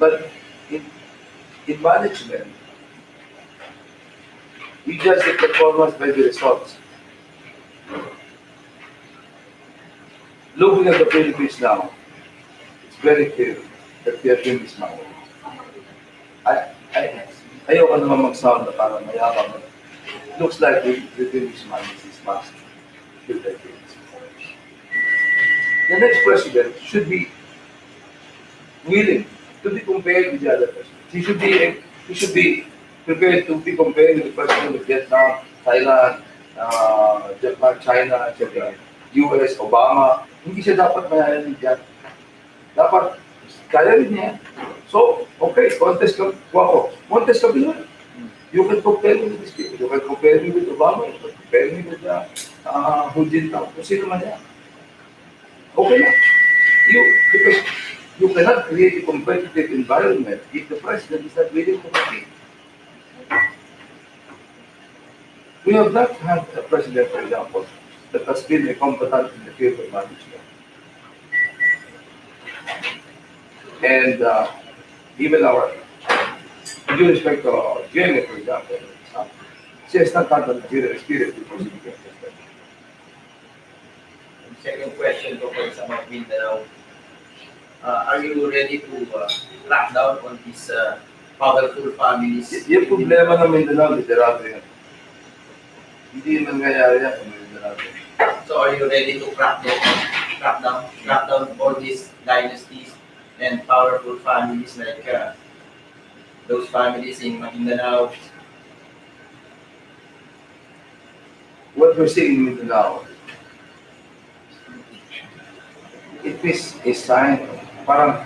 But in management, we judge the performance by the results. Looking at the Philippines now, it's very clear that we have been mismanaged. Ayoko naman mag-sound na parang mayabang. It looks like we've been mismanaged this past few decades. The next president should be willing to be compared with the other presidents. He should be prepared to be compared with the president of Vietnam, Thailand, Japan, China, etc. US, Obama. Hindi siya dapat mayayanig yan. Dapat kaya rin niya. So, okay, contest ka ako. Contest ka din. You can compare me with these people. You can compare me with Obama. You can compare me with Hu Jintao. Kung sino man yan. Okay lang. Because you cannot create a competitive environment if the president is not willing to compete. We have not had a president, for example, that has been a competent in the field of management. And even our, with due respect to our GMA, for example, she has not had a material experience before she became president. Second question ko po sa mga Mindanao. Are you ready to crack down on these powerful families? Yung problema ng Mindanao, literado yan. Hindi nangyayari yan kung Mindanao. So are you ready to crack down all these dynasties and powerful families like those families in Mindanao? What we're seeing in Mindanao, it is a sign, parang,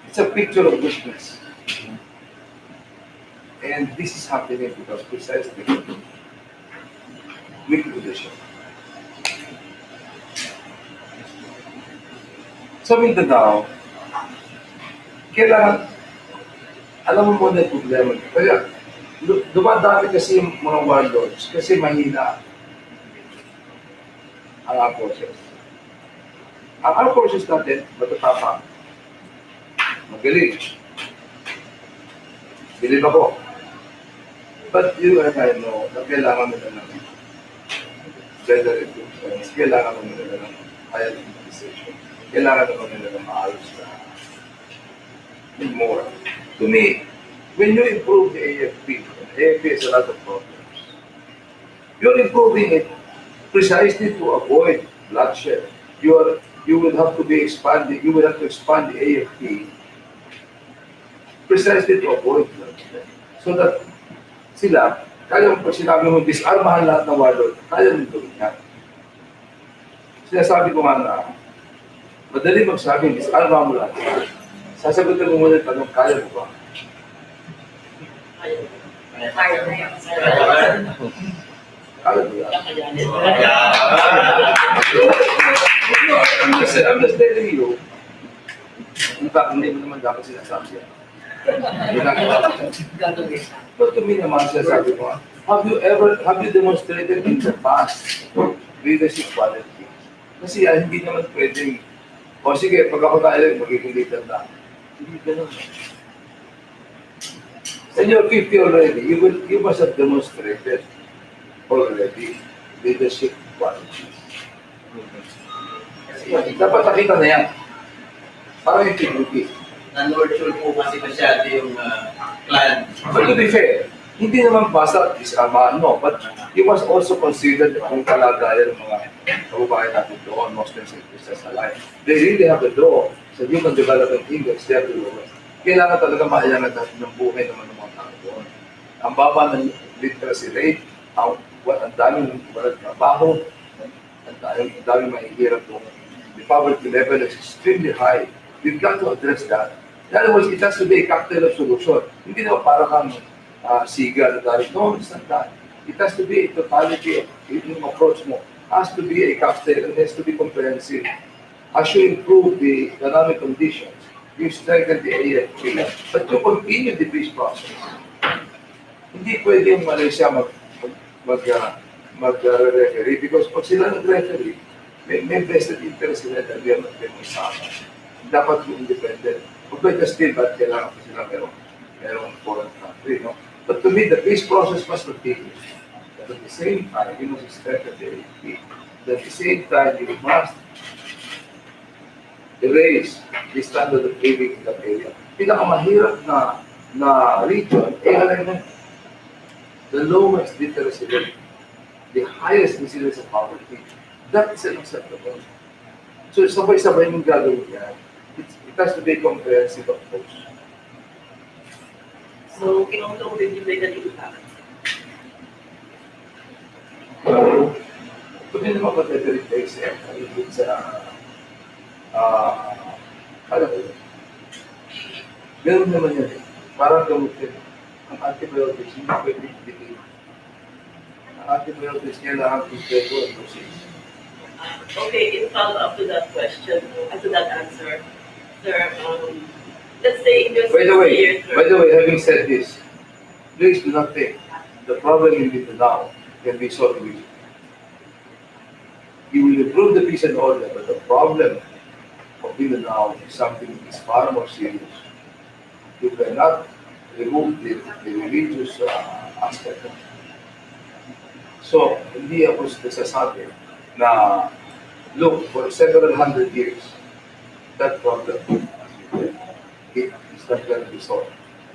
it's a picture of weakness. And this is happening because precisely weak leadership. Sa Mindanao, kailangan, alam mo muna yung problema. Kaya, Dumadami kasi yung mga warlords kasi mahina ang armed forces. Ang armed forces natin, matatapang. Magaling. Bilib ako. But you and I know na kailangan mo na ng better equipment. Kailangan mo na ng higher utilization. Kailangan mo na ng maayos na need more. To me, when you improve the AFP has a lot of problems. You're improving it precisely to avoid bloodshed. You will have to be expanding, you will have to expand the AFP precisely to avoid bloodshed. So that sila, kaya mo pag sinabi mo, disarmahan lahat ng warlord, kaya mo gawin yan. Sinasabi ko nga na, madali magsabi, disarmahan mo lahat. Sasagutin mo muna yung tanong, kaya mo ba? Kaya na yan. Kaya mo yan. I'm just telling you, in fact, hindi mo naman dapat sinasabi yan. But to me naman sinasabi ko, have you demonstrated in the past leadership quality? Kasi hindi naman pwedeng, o sige, pag ako tayo, magiging leader na. Hindi ganun. And you're 50 already, you must have demonstrated already leadership qualities. Dapat nakita na yan. Parang integrity. Non-virtual po kasi masyado yung clan. But to be fair, hindi naman basta isamahan mo, but you must also consider kung kalagayan ng mga kababayan natin doon, Muslims and Christians alike. They really have a door sa human development index there to the West. Kailangan talaga maayangan natin ng buhay naman ng mga tao doon. Ang baba ng literacy rate, ang daming walang trabaho, ang daming mahihirap doon. The poverty level is extremely high. We've got to address that. In other words, it has to be a cocktail of solution. Hindi naman para kang siga na dahil. No, it's not that. It has to be a totality of yung approach mo. Has to be a cocktail and has to be comprehensive. As you improve the economic conditions, you strengthen the AFP. But to continue the peace process, hindi pwede yung Malaysia mag-referee because pag sila nag-referee, may vested interest sila na we are not going to dapat yung independent. Pagka still, but kailangan pa sila merong foreign country, no? But to me, the peace process must continue. But at the same time, you must strengthen the AFP. At the same time, you must raise the standard of living in that area. Pinakamahirap na region, alam mo, the lowest literacy rate, the highest incidence of poverty. That is unacceptable. So sabay-sabay mong gagawin yan. It has to be a comprehensive approach. So, kinontrol din yung legal impact. Pwede naman pag-reference sa alam mo, meron naman yan eh. Parang gamutin. Ang antibiotics, hindi pwede ibigay. Ang antibiotics, kailangan kumpleto ang dosage. Okay, in follow-up to that question, to that answer, sir, let's say in your By the way, years, having said this, please do not think the problem in Mindanao can be solved with. You will improve the peace and order, but the problem of Mindanao is something that is far more serious. You cannot remove the religious aspect. So, hindi ako nasasabi na, look, for several hundred years, that problem, it is not going to be solved.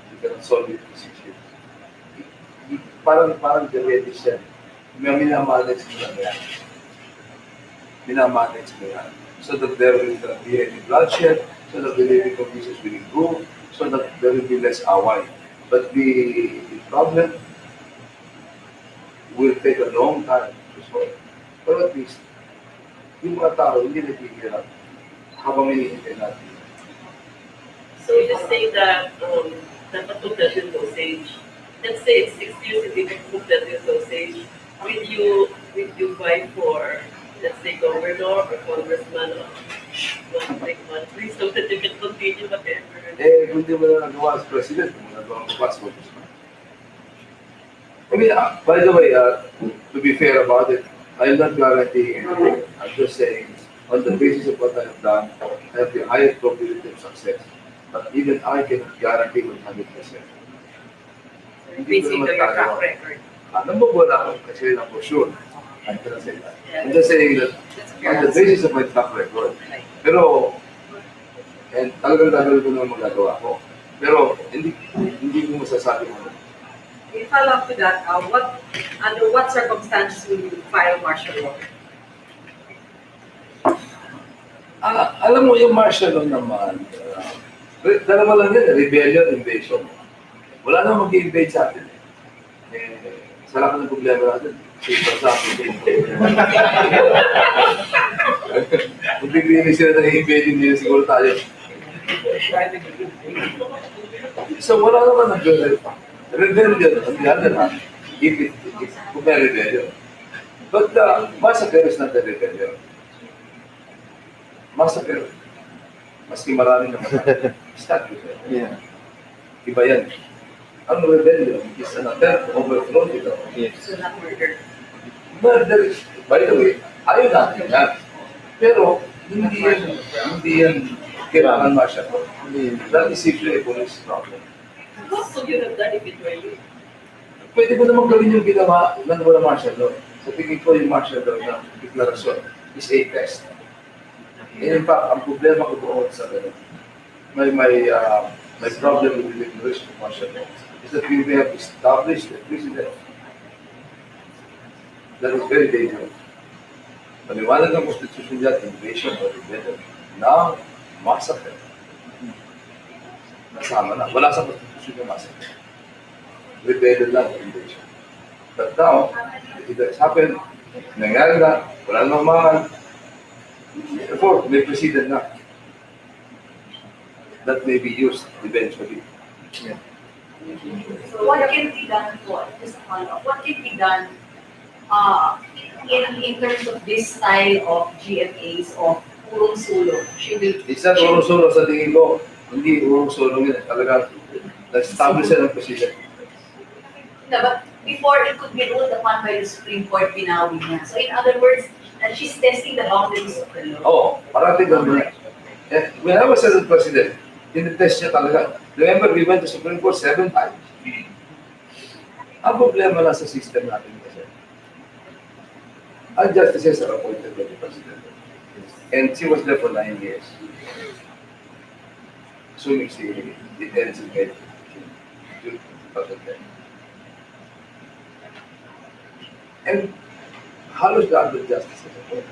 You cannot solve it in 6 years. Parang diabetes yan. Minamanage mo lang yan. Minamanage mo yan. So that there will be any bloodshed, so that the living conditions will improve, so that there will be less away. But the problem will take a long time to solve. Pero at least, yung mga tao hindi nagigirap habang hinihintay natin. so you just say that dapat complete yung dosage. Let's say it's 6 years, hindi ka complete yung dosage. Will you buy for, let's say, governor or congressman or monthly so that you can continue whatever? Kung di mo na nagawa as president, kung nagawa ang congressman. I mean, by the way, to be fair about it, I'm not guaranteeing anything. I'm just saying, on the basis of what I've done, I have the highest probability of success. But even I cannot guarantee 100%. Basically, your track record. Number one ako kasi na for sure. I cannot say that. I'm just saying that on the basis of my track record. Pero, and talagang gagawin ko naman magagawa ko. Pero, hindi ko masasabi mo. In follow up to that, under what circumstances will you file martial law? Alam mo yung martial law naman, dalawa lang yan, rebellion, invasion. Wala na mag-invade sa atin. Sala ka ng problema natin. Sa atin. Kung bigyan sila ng invading nila, siguro tayo. So wala naman ang rebellion, on the other hand, if kung may rebellion. But massacre is not a rebellion. Massacre, maski marami na massacre, it's not rebellion. Yeah. Iba yan. Ang rebellion is an attempt to overthrow it. Yes. So not murder. Murder, by the way, ayaw natin yan. Pero, hindi yan kailangan martial law. That is simply a police problem. What would you have done if it were you? Pwede mo naman gawin yung ginawa ng wala martial law. Sa tingin ko yung martial law na deklarasyon is a test. And in fact, ang problema ko doon sa ganun, my problem with the declaration of martial law is that we have established a precedent that is very dangerous. Maliwanag ng Constitution yan, invasion or rebellion. Now, massacre. Nasama na. Wala sa Constitution yung massacre. Rebellion lang, invasion. But now, it has happened, nangyari na, wala namang mahal. Therefore, may precedent na. That may be used eventually. Yeah. So what can be done for, just follow up, what can be done in terms of this style of GMAs of urong sulong? Isa urong sulong sa tingin ko, hindi urong sulong yun. Talaga, na-establish ng precedent. No, but before it could be ruled upon by the Supreme Court, binawi niya. So in other words, she's testing the boundaries of the law. Oo, parating naman niya. And when I was Senate President, tinitest niya talaga. Remember, we went to Supreme Court 7 times. Ang problema lang sa system natin kasi, ang justices are appointed by the President. And she was there for 9 years. Assuming she ends in May, June 2010. And halos lahat ng justices appointed.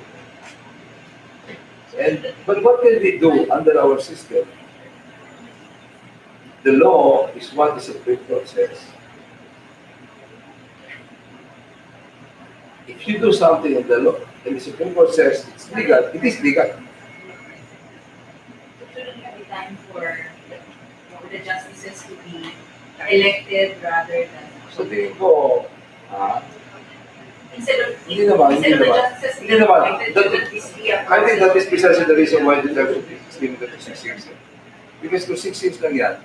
But what can we do under our system? The law is what the Supreme Court says. If you do something in the law, and the Supreme Court says it's legal, it is legal. It shouldn't be time for the justices to be elected rather than... So tingin ko, Instead of hindi naman. the justices being appointed, should at least be a I think that is precisely the reason why the term is limited to 6 years. Because kung 6 years lang yan,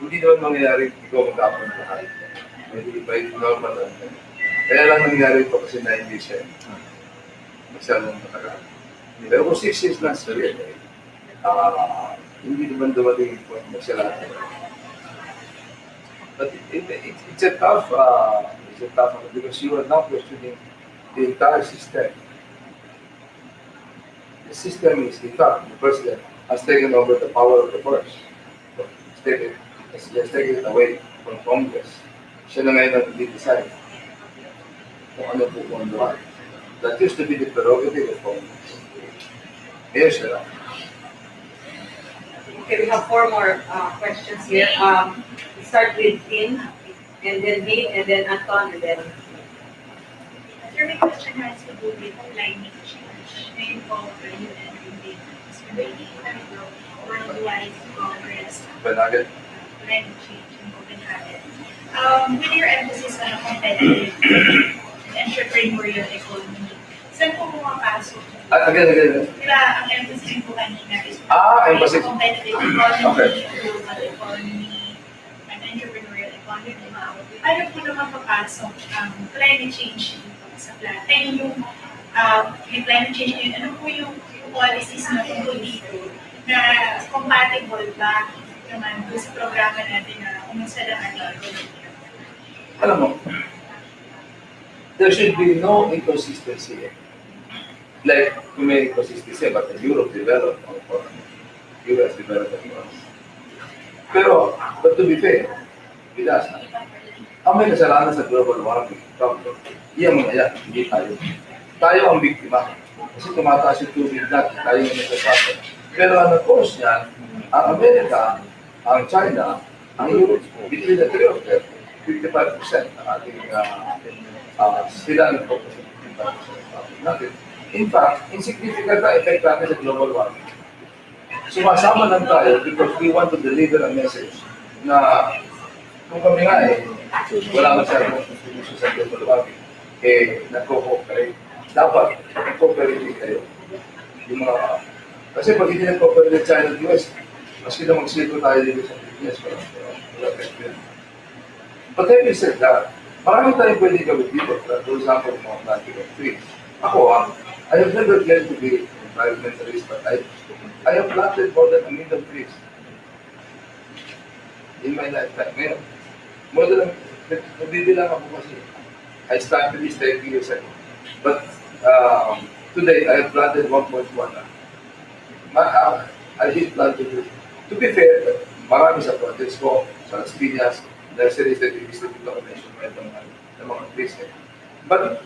hindi naman mangyayari ikaw mag-apon lahat. By normal lang. Kaya lang nangyari ito kasi 9 years siya. Masyadong matagal. Pero kung 6 years lang siya, hindi naman dumating yung point na siya lahat. But it's a tough because you are now questioning the entire system. The system is, in fact, the president has taken over the power of the purse. Has taken it away from Congress. Siya na ngayon ang decide kung ano po kung ano. That used to be the prerogative of Congress. Yes, sir. Okay, we have 4 more questions here. We start with Dean, and then Dean, and then Anton, and then... Sir, my question has to do with climate change. Ngayon po, UN and is really worldwide Congress Copenhagen. climate change in Copenhagen. With your emphasis on a competitive entrepreneurial economy, saan po pumapasok? Again. Diba, ang emphasis po kanina is Emphasis. competitive economy, Okay. global economy, an entrepreneurial economy. Paano po naman papasok ang climate change dito sa plan? And yung climate change yun, ano po yung policies na po dito na compatible ba naman po sa programa natin na umusta ng ating ekonomiya? Alam mo, there should be no inconsistency. Like, kung may inconsistency, but Europe developed or US developed. Pero, but to be fair, with us, ang may kasalanan sa global warming problem, iyan mga yan, hindi tayo. Tayo ang biktima. Kasi tumataas yung tubig natin, tayo yung nasasakot. Pero ang nag-cause niyan, ang Amerika, ang China, ang Europe, between the three of them, 55% ng ating sila ang focus ng 55% natin. In fact, insignificant na effect natin sa global warming. Sumasama lang tayo because we want to deliver a message na kung kami nga wala masyadong contribution sa global warming, nagko-cooperate. Dapat, nag-cooperate kayo. Yung mga, kasi pag hindi nag-cooperate China at US, maski na mag-silo tayo dito sa Pilipinas, wala kayo. But having said that, marami tayong pwede gawin dito. For example, mga planting of trees. Ako, I have never claimed to be environmentalist, but I have planted more than 1 million trees in my lifetime. Ngayon, more than, nagbibilang ako kasi. I started this 30 years ago. But today, I have planted 1.1. I did plant it. To be fair, marami sa projects ko, sa Las Piñas, nurseries that we visited the convention ng mga trees. But,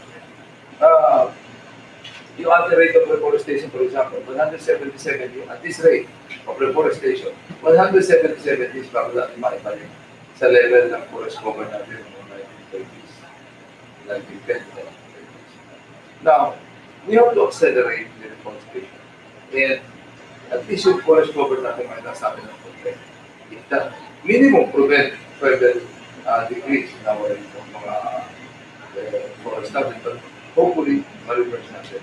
yung other rate of reforestation, for example, 177, yung at this rate of reforestation, 177 is bago natin maibalik sa level ng forest cover natin ng 1930s, 1910s. Now, we have to accelerate the reforestation. And at least yung forest cover natin may nasabi ng content. If that minimum prevent further decrease in our mga forest natin, but hopefully, ma-reverse natin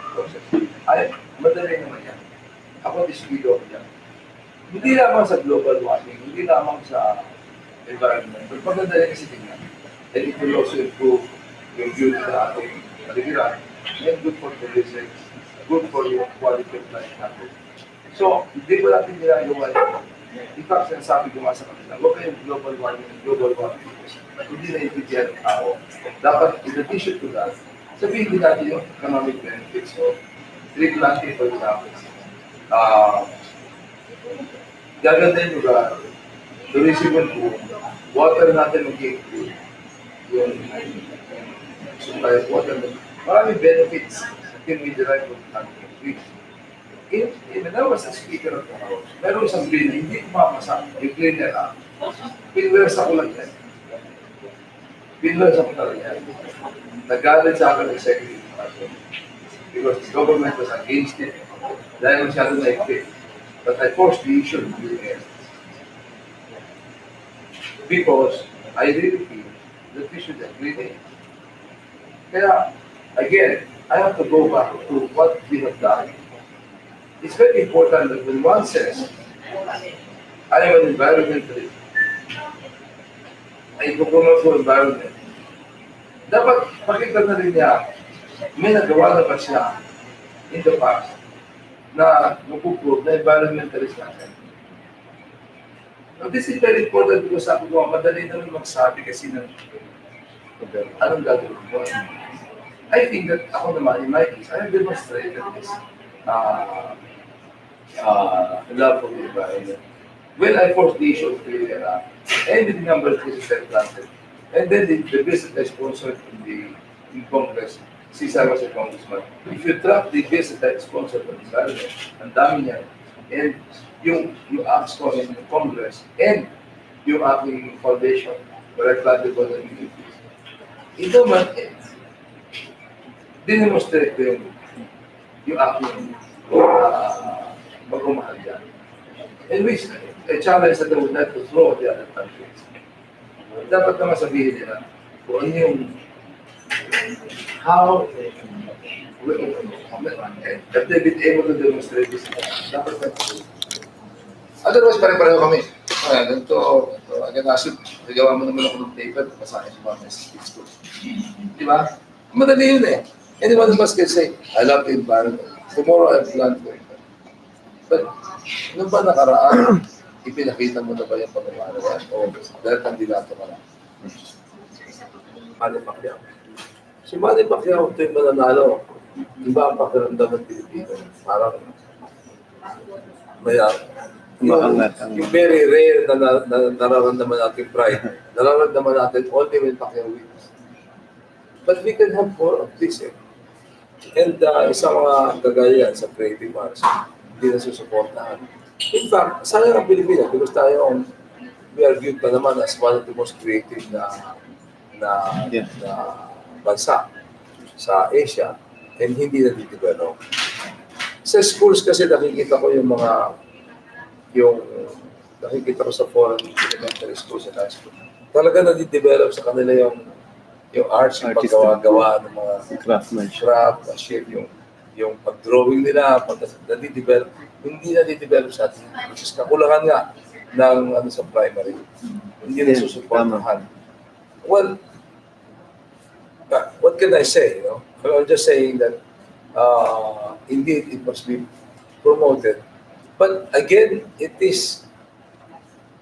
process. Ay, madali naman yan. Ako disquido yan. Hindi lamang sa global warming, hindi lamang sa environment, but maganda yan kasi tingnan. And it will also improve yung beauty sa ating paligiran, and good for the research, good for your quality of life natin. So, hindi ko natin ginagawa yun. In fact, sinasabi ko nga sa kanila, huwag kayong global warming. Hindi na itindihan ng tao. Dapat, in addition to that, sabihin din natin yung economic benefits. So, tree planting, for example. Gaganda yung lugar, tourism and food, water natin mag-improve. Yung supply of water. Maraming benefits can be derived from planting trees. When I was a speaker of the house, meron isang bill, hindi kumapasa, yung cleaner act. Pinwersa ko lang yan. Pinwersa ko lang yan. Nagalit sa akin ng Secretary Department because the government was against it. Dahil masyado na iklit. But I forced the issue to be there. Because I really feel that we should agree there. Kaya, again, I have to go back to what we have done. It's very important that when one says, I am an environmentalist, I promote for environment, dapat pakita na rin niya, may nagawa na ba siya in the past na napuprove na environmentalist natin. Now, this is very important because sabi ko, madali na rin magsabi kasi ng anong gagawin mo. I think that ako naman, in my case, I have demonstrated this love for the environment. When I forced the issue of cleaning up, and the number of cases I planted, and then the visit I sponsored in Congress, since I was a congressman, if you track the visit I sponsored in environment, ang dami niya, and yung acts ko in Congress, and yung aking foundation, where I planted for the communities, ito man, dinemonstrate ko yung aking magumahal dyan. And which, a challenge that I would like to throw at the other countries. Dapat naman sabihin nila kung ano yung how have they been able to demonstrate this. Dapat naman. Otherwise, pare-pareho kami. Ganito, agad-asip, nagawa mo naman ako ng paper, basahin mo mga message ko. Di ba? Madali yun eh. Anyone of us can say, I love the environment. Tomorrow I plan for it. But, nung ba nakaraan, ipinakita mo na ba yung pagmamahal yan? O dahil kandidato ka lang? Manny Pacquiao. Si Manny Pacquiao, ito yung mananalo. Iba ang pakiramdam ng Pilipino. Parang yung very rare na nararamdaman natin pride. Nararamdaman natin only when Pacquiao wins. But we can have more of this eh. And isang mga kagaya sa creative arts, hindi na susuportahan. In fact, sayang ang Pilipinas because tayo, we are viewed pa naman as one of the most creative na bansa sa Asia and hindi na didevelop. Sa schools kasi nakikita ko nakikita ko sa foreign elementary schools and high school. Talaga na-develop sa kanila yung arts, yung paggawa-gawa ng mga craft, shape, yung pag-drawing nila, na-develop. Hindi na-develop sa atin. Which is kakulangan nga ng sa primary. Hindi na susuportahan. Well, what can I say? You know? I'm just saying that indeed it must be promoted. But again,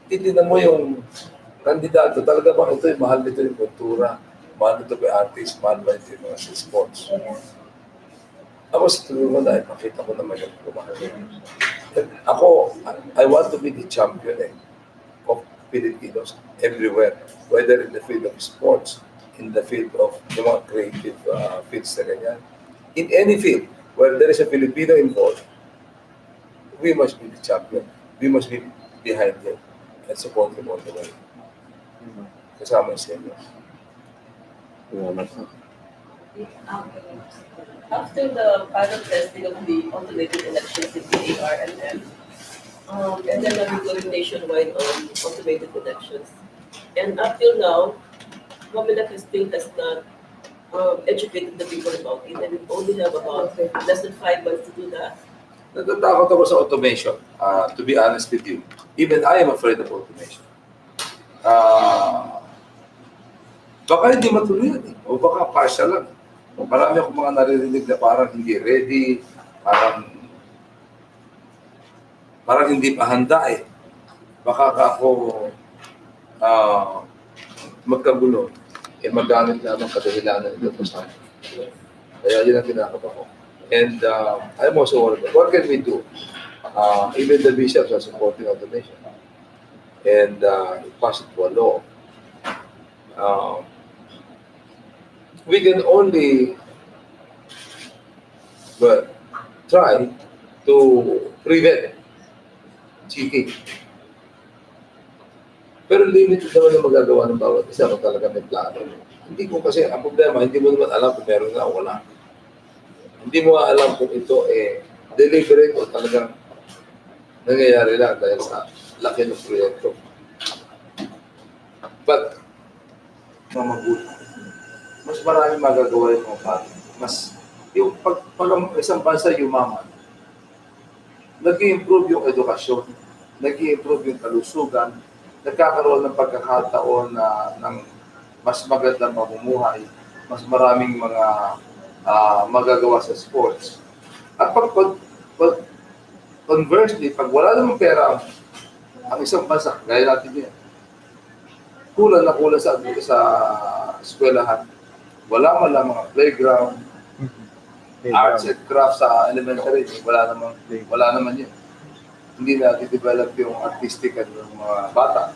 titignan mo yung kandidato, talaga bang ito yung mahal nito yung kultura, mahal nito yung artist, mahal ba ito yung mga sports. Ako sa tuloy mo dahil makita ko naman yung kumahal. Ako, I want to be the champion of Filipinos everywhere, whether in the field of sports, in the field of yung mga creative fields na ganyan. In any field where there is a Filipino involved, we must be the champion. We must be behind him and support him all the way. Kasama yung seniors. After the pilot testing of the automated elections in the ARMM, and then we're going nationwide on automated elections. And up till now, Comelec still has not educated the people about it, and we only have about less than 5 months to do that. Natatakot ako sa automation, to be honest with you. Even I am afraid of automation. Baka hindi matuloy yan o baka partial lang. Marami akong mga naririnig na parang hindi ready, parang hindi pa handa eh. Baka ako magkagulo, magamit na ng kadahilanan ito sa akin. Kaya yun ang kinakapa ko. And I'm also worried, what can we do? Even the bishops are supporting automation. And pass it to a law. We can only try to prevent cheating. Pero limited naman ang magagawa ng bawat isa kung talaga may plano. Hindi ko kasi, ang problema, hindi mo naman alam kung meron na o wala. Hindi mo alam kung ito deliberate o talagang nangyayari lang dahil sa laki ng proyekto. But, mga magulang, mas maraming magagawa yung mga bata. Yung pag isang bansa yumaman, nag-i-improve yung edukasyon, nag-i-improve yung kalusugan, nagkakaroon ng pagkakataon ng mas magandang mamumuhay, mas maraming mga magagawa sa sports. At conversely, pag wala namang pera ang isang bansa, gaya natin yan, kulang na kulang sa eskwelahan. Wala man lang mga playground, arts and crafts sa elementary, wala naman yun. Hindi na develop yung artistic at yung mga bata.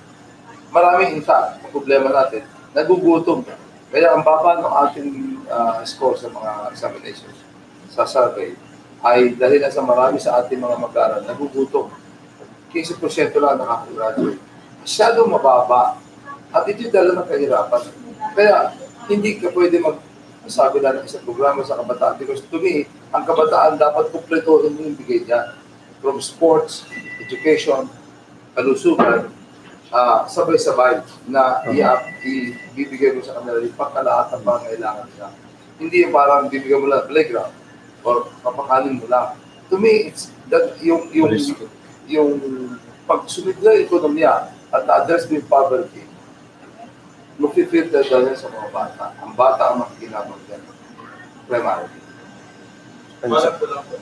Maraming isa, ang problema natin, nagugutom. Kaya ang baba ng ating score sa mga examinations, sa survey, ay dahil na sa marami sa ating mga mag-aaral, nagugutom. 15% lang nakaka-graduate. Masyadong mababa. At ito yung dala ng kahirapan. Kaya hindi ka pwede magsabi na ng isang programa sa kabataan. Because to me, ang kabataan dapat kumpletuhin mo yung bigay niya. From sports, education, kalusugan, sabay-sabay na ibibigay mo sa kanila yung pagkalahat ng pangailangan nila. Hindi yung parang bibigyan mo lang playground or papakanin mo lang. To me, it's that yung pag sumigla yung ekonomiya at na-address mo yung poverty, mag-filter dahil sa mga bata. Ang bata ang makikinabang dyan. Primarily. Ano ko lang po.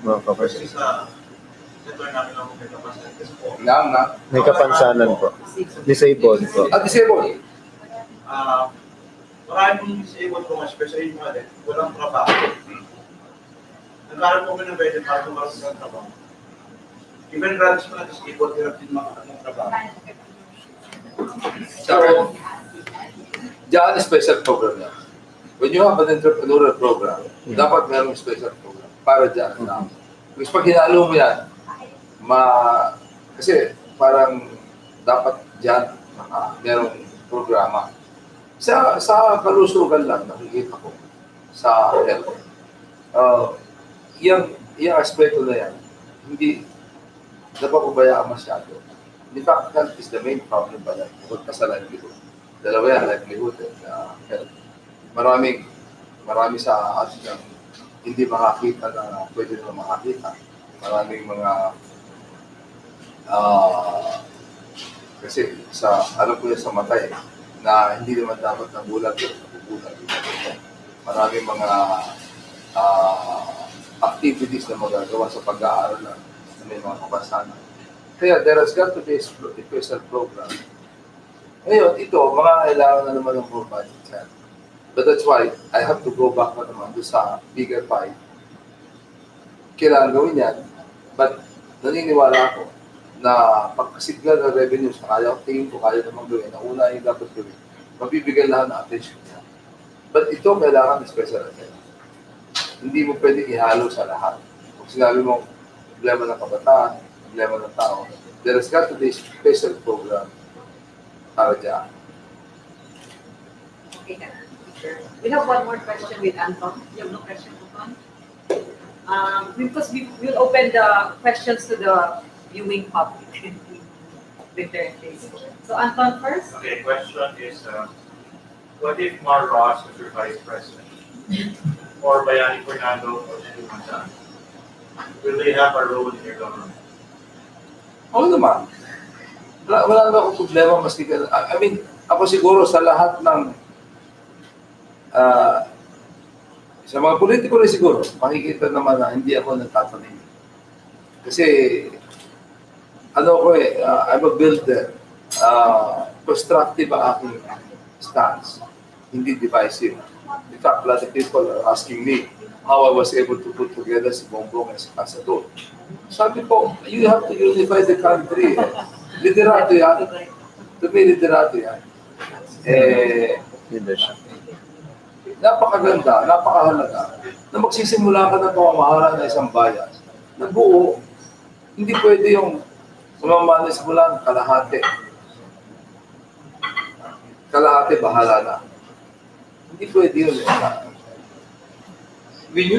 Mga kapatid. Kasi sa sector namin ang may kapasite po. May kapansanan po. Disabled po. Disabled? Maraming disabled po, especially yung mga walang trabaho. Nagkaroon po kami ng pwede para tumarap ng trabaho. Even branch mo na disabled, hirap din mga trabaho. So, diyan special program yan. When you have an entrepreneurial program, dapat mayroong special program para dyan. Kasi pag hinalo mo yan, kasi parang dapat dyan mayroong programa. Sa kalusugan lang, nakikita ko sa health. Yung aspekto na yan, hindi napapabayaan masyado. In fact, health is the main problem ba yan? Bukod pa sa livelihood. Dalawa yan, livelihood and health. Marami sa atin ang hindi makakita na pwede na makakita. Maraming mga kasi alam ko yan sa matay na hindi naman dapat nabulag yun, nabubulag. Maraming mga activities na magagawa sa pag-aaral na may mga kapasanan. Kaya there has got to be a special program. Ngayon, ito, mga kailangan na naman ng more budget yan. But that's why I have to go back na naman sa bigger pie. Kailangan gawin yan. But naniniwala ako na pagkasigla ng revenue sa tingin ko kaya naman gawin, na una yung dapat gawin, mabibigyan lahat ng attention niya. But ito kailangan ng special attention. Hindi mo pwede ihalo sa lahat. Kung sinabi mo, problema ng kabataan, problema ng tao, there has got to be a special program para dyan. Okay, we have one more question with Anton. You have no question, Anton? Because we will open the questions to the viewing public with their Facebook. So Anton first. Okay, question is, what if Mar Ross is your vice president? Or Bayani Fernando or Edu Manzan? Will they have a role in your government? Oo naman. Wala naman akong problema maski ka. I mean, ako siguro sa lahat ng sa mga politiko rin siguro, makikita naman na hindi ako nagtatanim. Kasi, I'm a builder. Constructive ang aking stance. Hindi divisive. In fact, a lot of people are asking me how I was able to put together si Bongbong as a tool. Sabi ko, you have to unify the country. Liderato yan. To me, liderato yan. Napakaganda, napakahalaga na magsisimula ka ng pamamahala ng isang bayan na buo. Hindi pwede yung sumamahala simula ng kalahati. Kalahati, bahala na. Hindi pwede yun.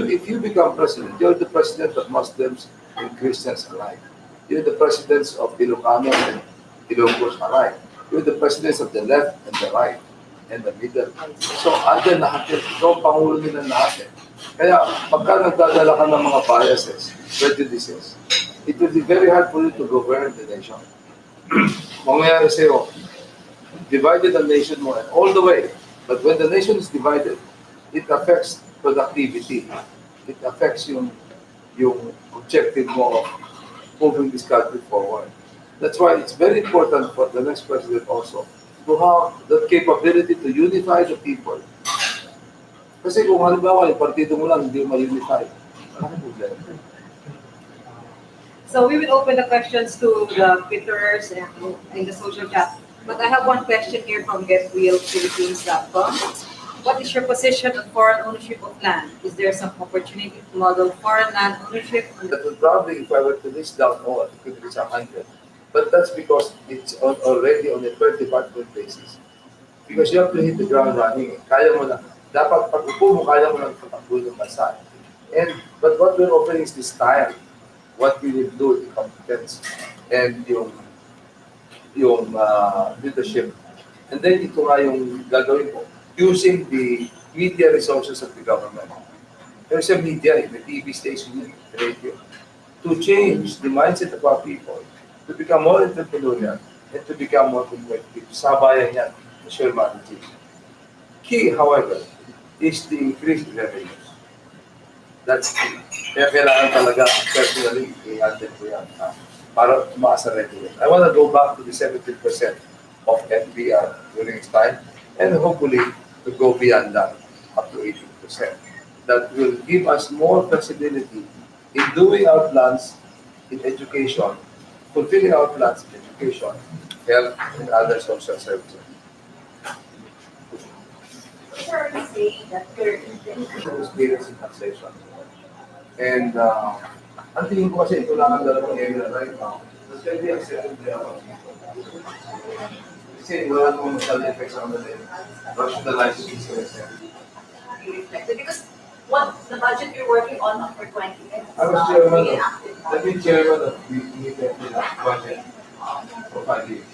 If you become president, you're the president of Muslims and Christians alike. You're the presidents of Ilocano and Ilocos alike. You're the presidents of the left and the right and the middle. So, andyan lahat yun. Ikaw ang pangulo nila lahat. Kaya, pagka nagdadala ka ng mga biases, prejudices, it will be very hard for you to govern the nation. Mangyayari sa'yo, divided the nation mo and all the way. But when the nation is divided, it affects productivity. It affects yung objective mo of moving this country forward. That's why it's very important for the next president also to have that capability to unify the people. Kasi kung halimbawa, yung partido mo lang hindi ma-unify, ano problema? So we will open the questions to the Twitterers and in the social chat. But I have one question here from GetRealPhilippines.com. What is your position on foreign ownership of land? Is there some opportunity to model foreign land ownership? That would probably, if I were to list down all, it could reach 100. But that's because it's already on a per department basis. Because you have to hit the ground running. Kaya mo na. Dapat pag upo mo, kaya mo lang patakbo ng bansa. But what we're offering is this time. What we will do, the competence and yung leadership. And then ito nga yung gagawin ko. Using the media resources of the government. There's a media, the TV station, the radio, to change the mindset of our people to become more entrepreneurial, and to become more competitive. Sabayan yan, to share managing. Key, however, is the increase in revenues. That's key. Kaya kailangan talaga personally i-handle ko yan para tumaas sa revenue. I want to go back to the 17% of FBR during its time and hopefully to go beyond that up to 18%. That will give us more flexibility in doing our plans in education, fulfilling our plans in education, health, and other social services. Sir, we say that your Experience in taxation. And ang tingin ko kasi ito lang ang dalawang area right now. That's going to be accepted there. Kasi wala namang side effects on the day. Rationalize the business. because what the budget you're working on for 20 is I was chairman really of, active. I've been chairman of the budget for 5 years.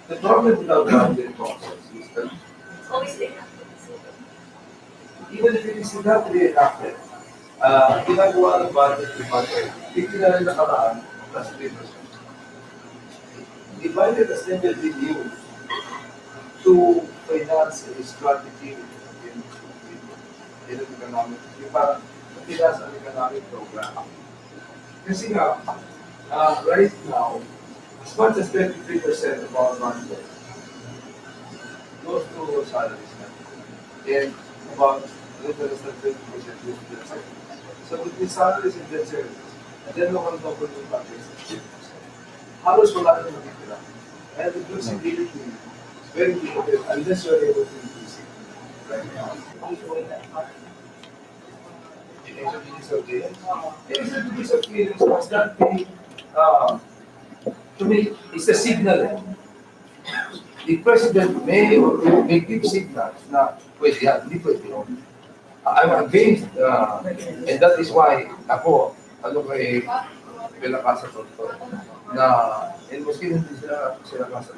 The problem with our budget process is that It's always inactive. even if it is not really enacted, ginagawa ng budget yung budget, hindi na rin nakaraan, plus 3%. The budget has never been used to finance a strategy in an economic, yung parang finance an economic program. Kasi nga, right now, as much as 23% of our budget goes to salaries na. And about a little less than 20% goes to debt service. So between salaries and debt services, and then local government budgets, halos wala na nakitira. And the flexibility is very limited unless you're able to increase it right now. It is a disappearance. What's that thing? To me, it's a signal. The president may give signals na pwede yan, hindi pwede yun. I'm against, and that is why ako, kay Pelacasa Toto, na, and maski hindi sila kasa,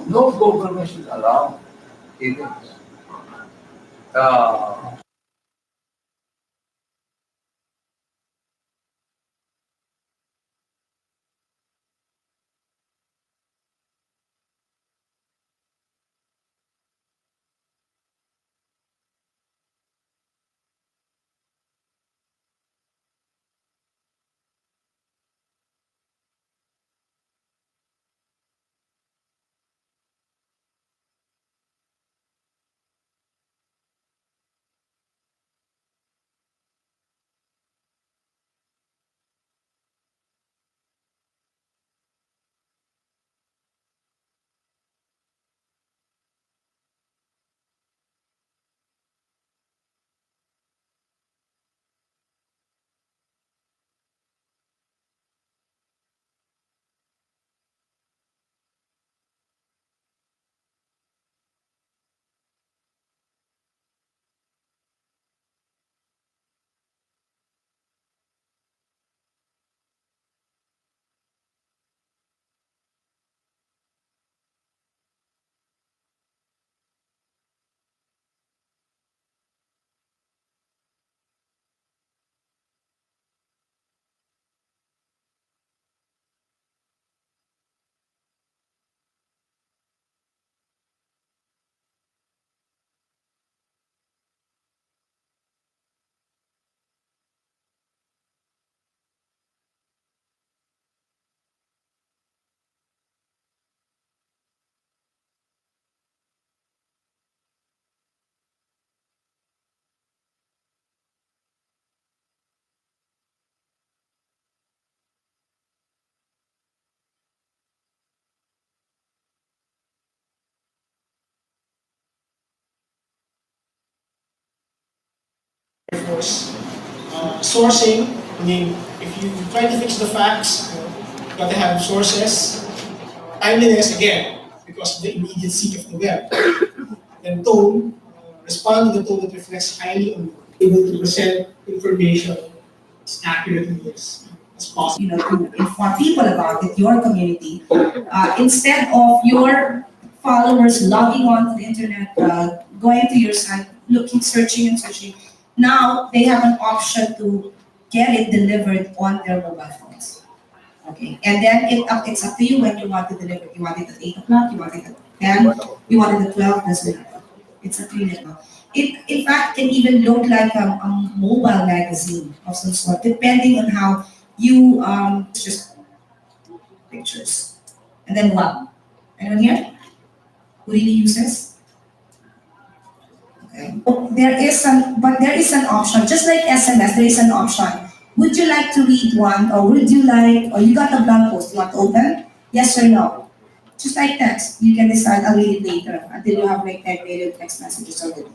no government should allow killings. Air Force. Sourcing, I mean, if you try to fix the facts, you got to have sources. Timeliness, again, because of the immediacy of the web. And tone, respond to the tone that reflects highly on able to present information as accurately as possible. To inform people about it, your community, instead of your followers logging on to the internet, going to your site, looking, searching and searching. Now they have an option to get it delivered on their mobile phones. Okay, and then it's up to you when you want to deliver. You want it at 8 o'clock, you want it at 10, you want it at 12, doesn't matter. It's up to you now. It, in fact, can even look like a mobile magazine of some sort, depending on how you, just pictures. And then what? Anyone here? Who really uses? Okay. There is an option, just like SMS, there is an option. Would you like to read one, or would you like, or you got a blog post, you want to open? Yes or no? Just like text, you can decide, I'll read it later, until you have like 10 million text messages already.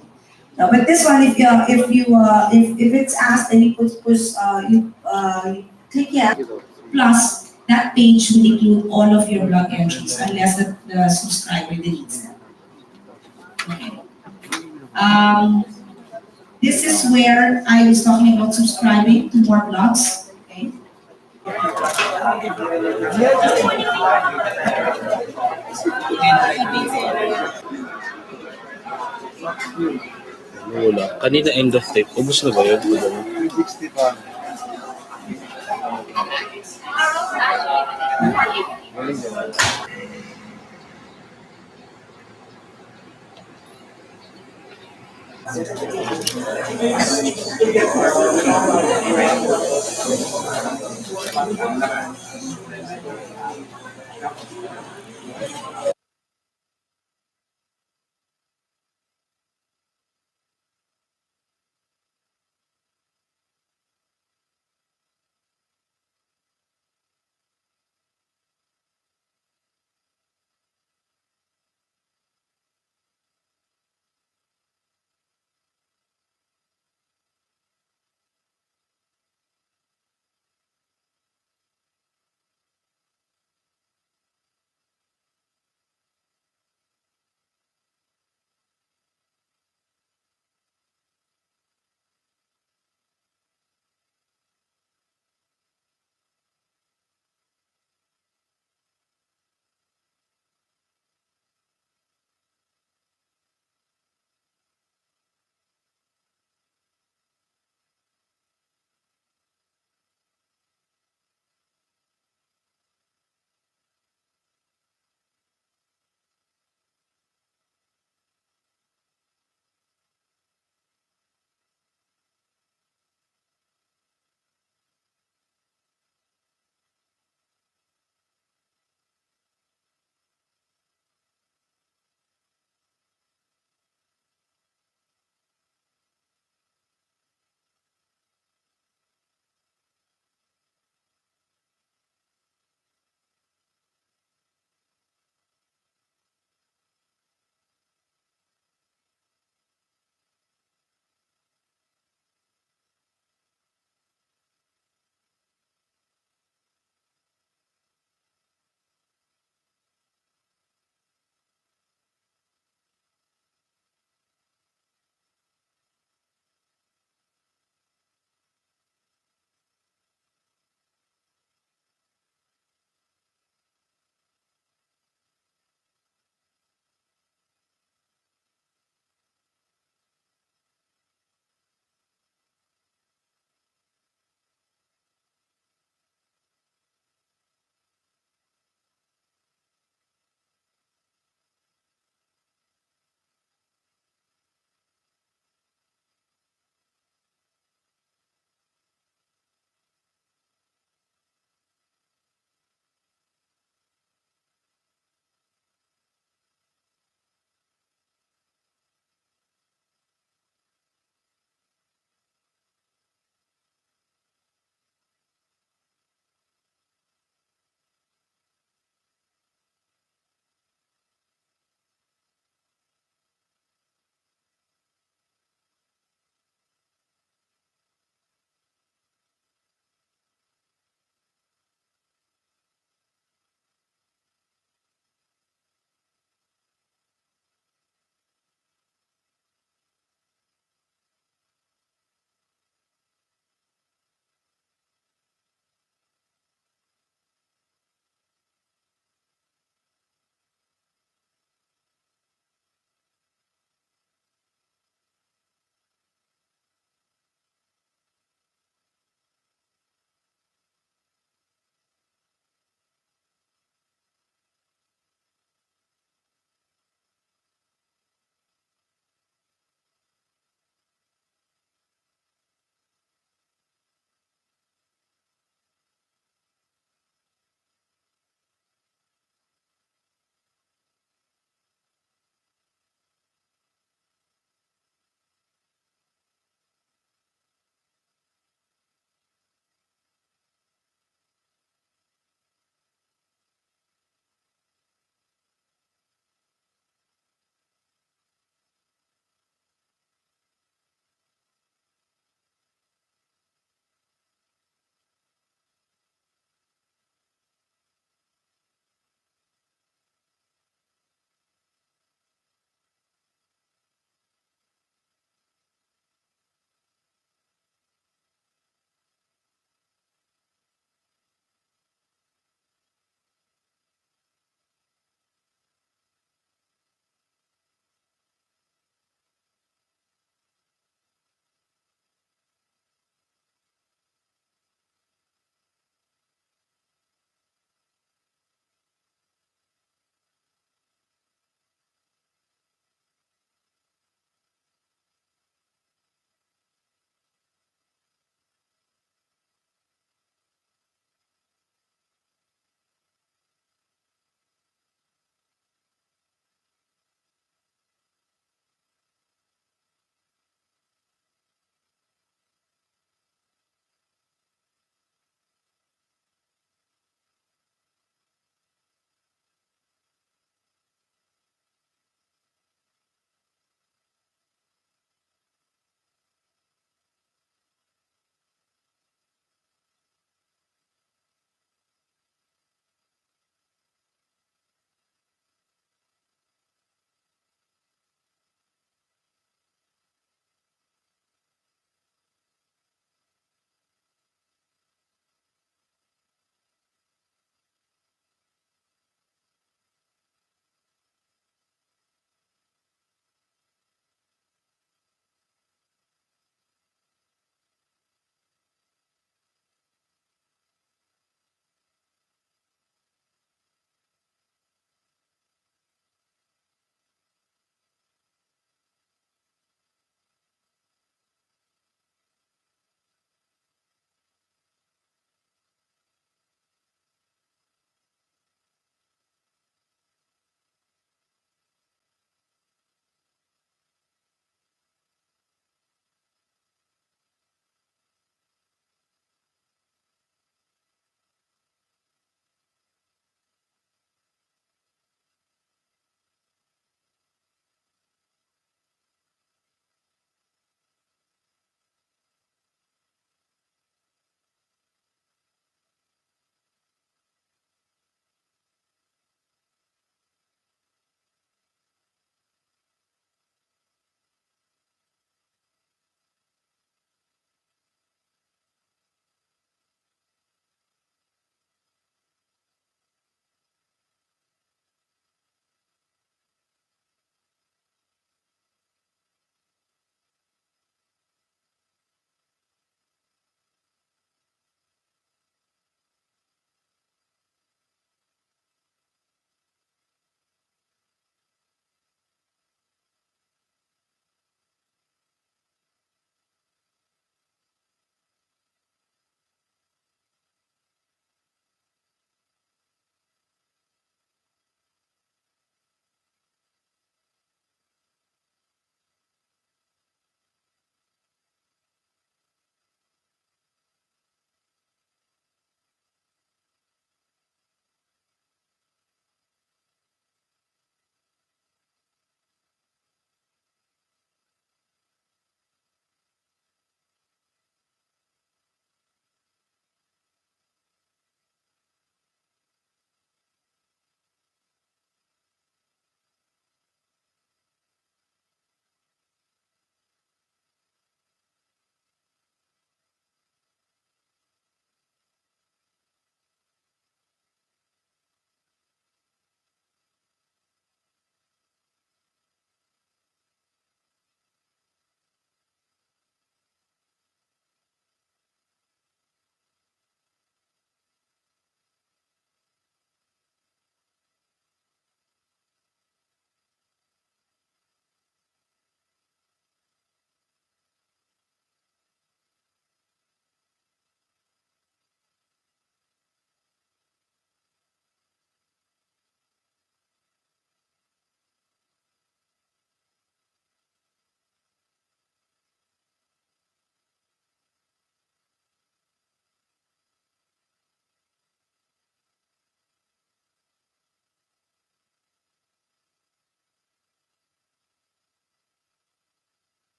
No, but this one, if it's asked and you you click yes, plus that page will include all of your blog entries, unless the subscriber deletes them. Okay. This is where I was talking about subscribing to more blogs. Okay. Wala. Kanina end of tape. Ubus na ba yun? 360 pa. Galing ka.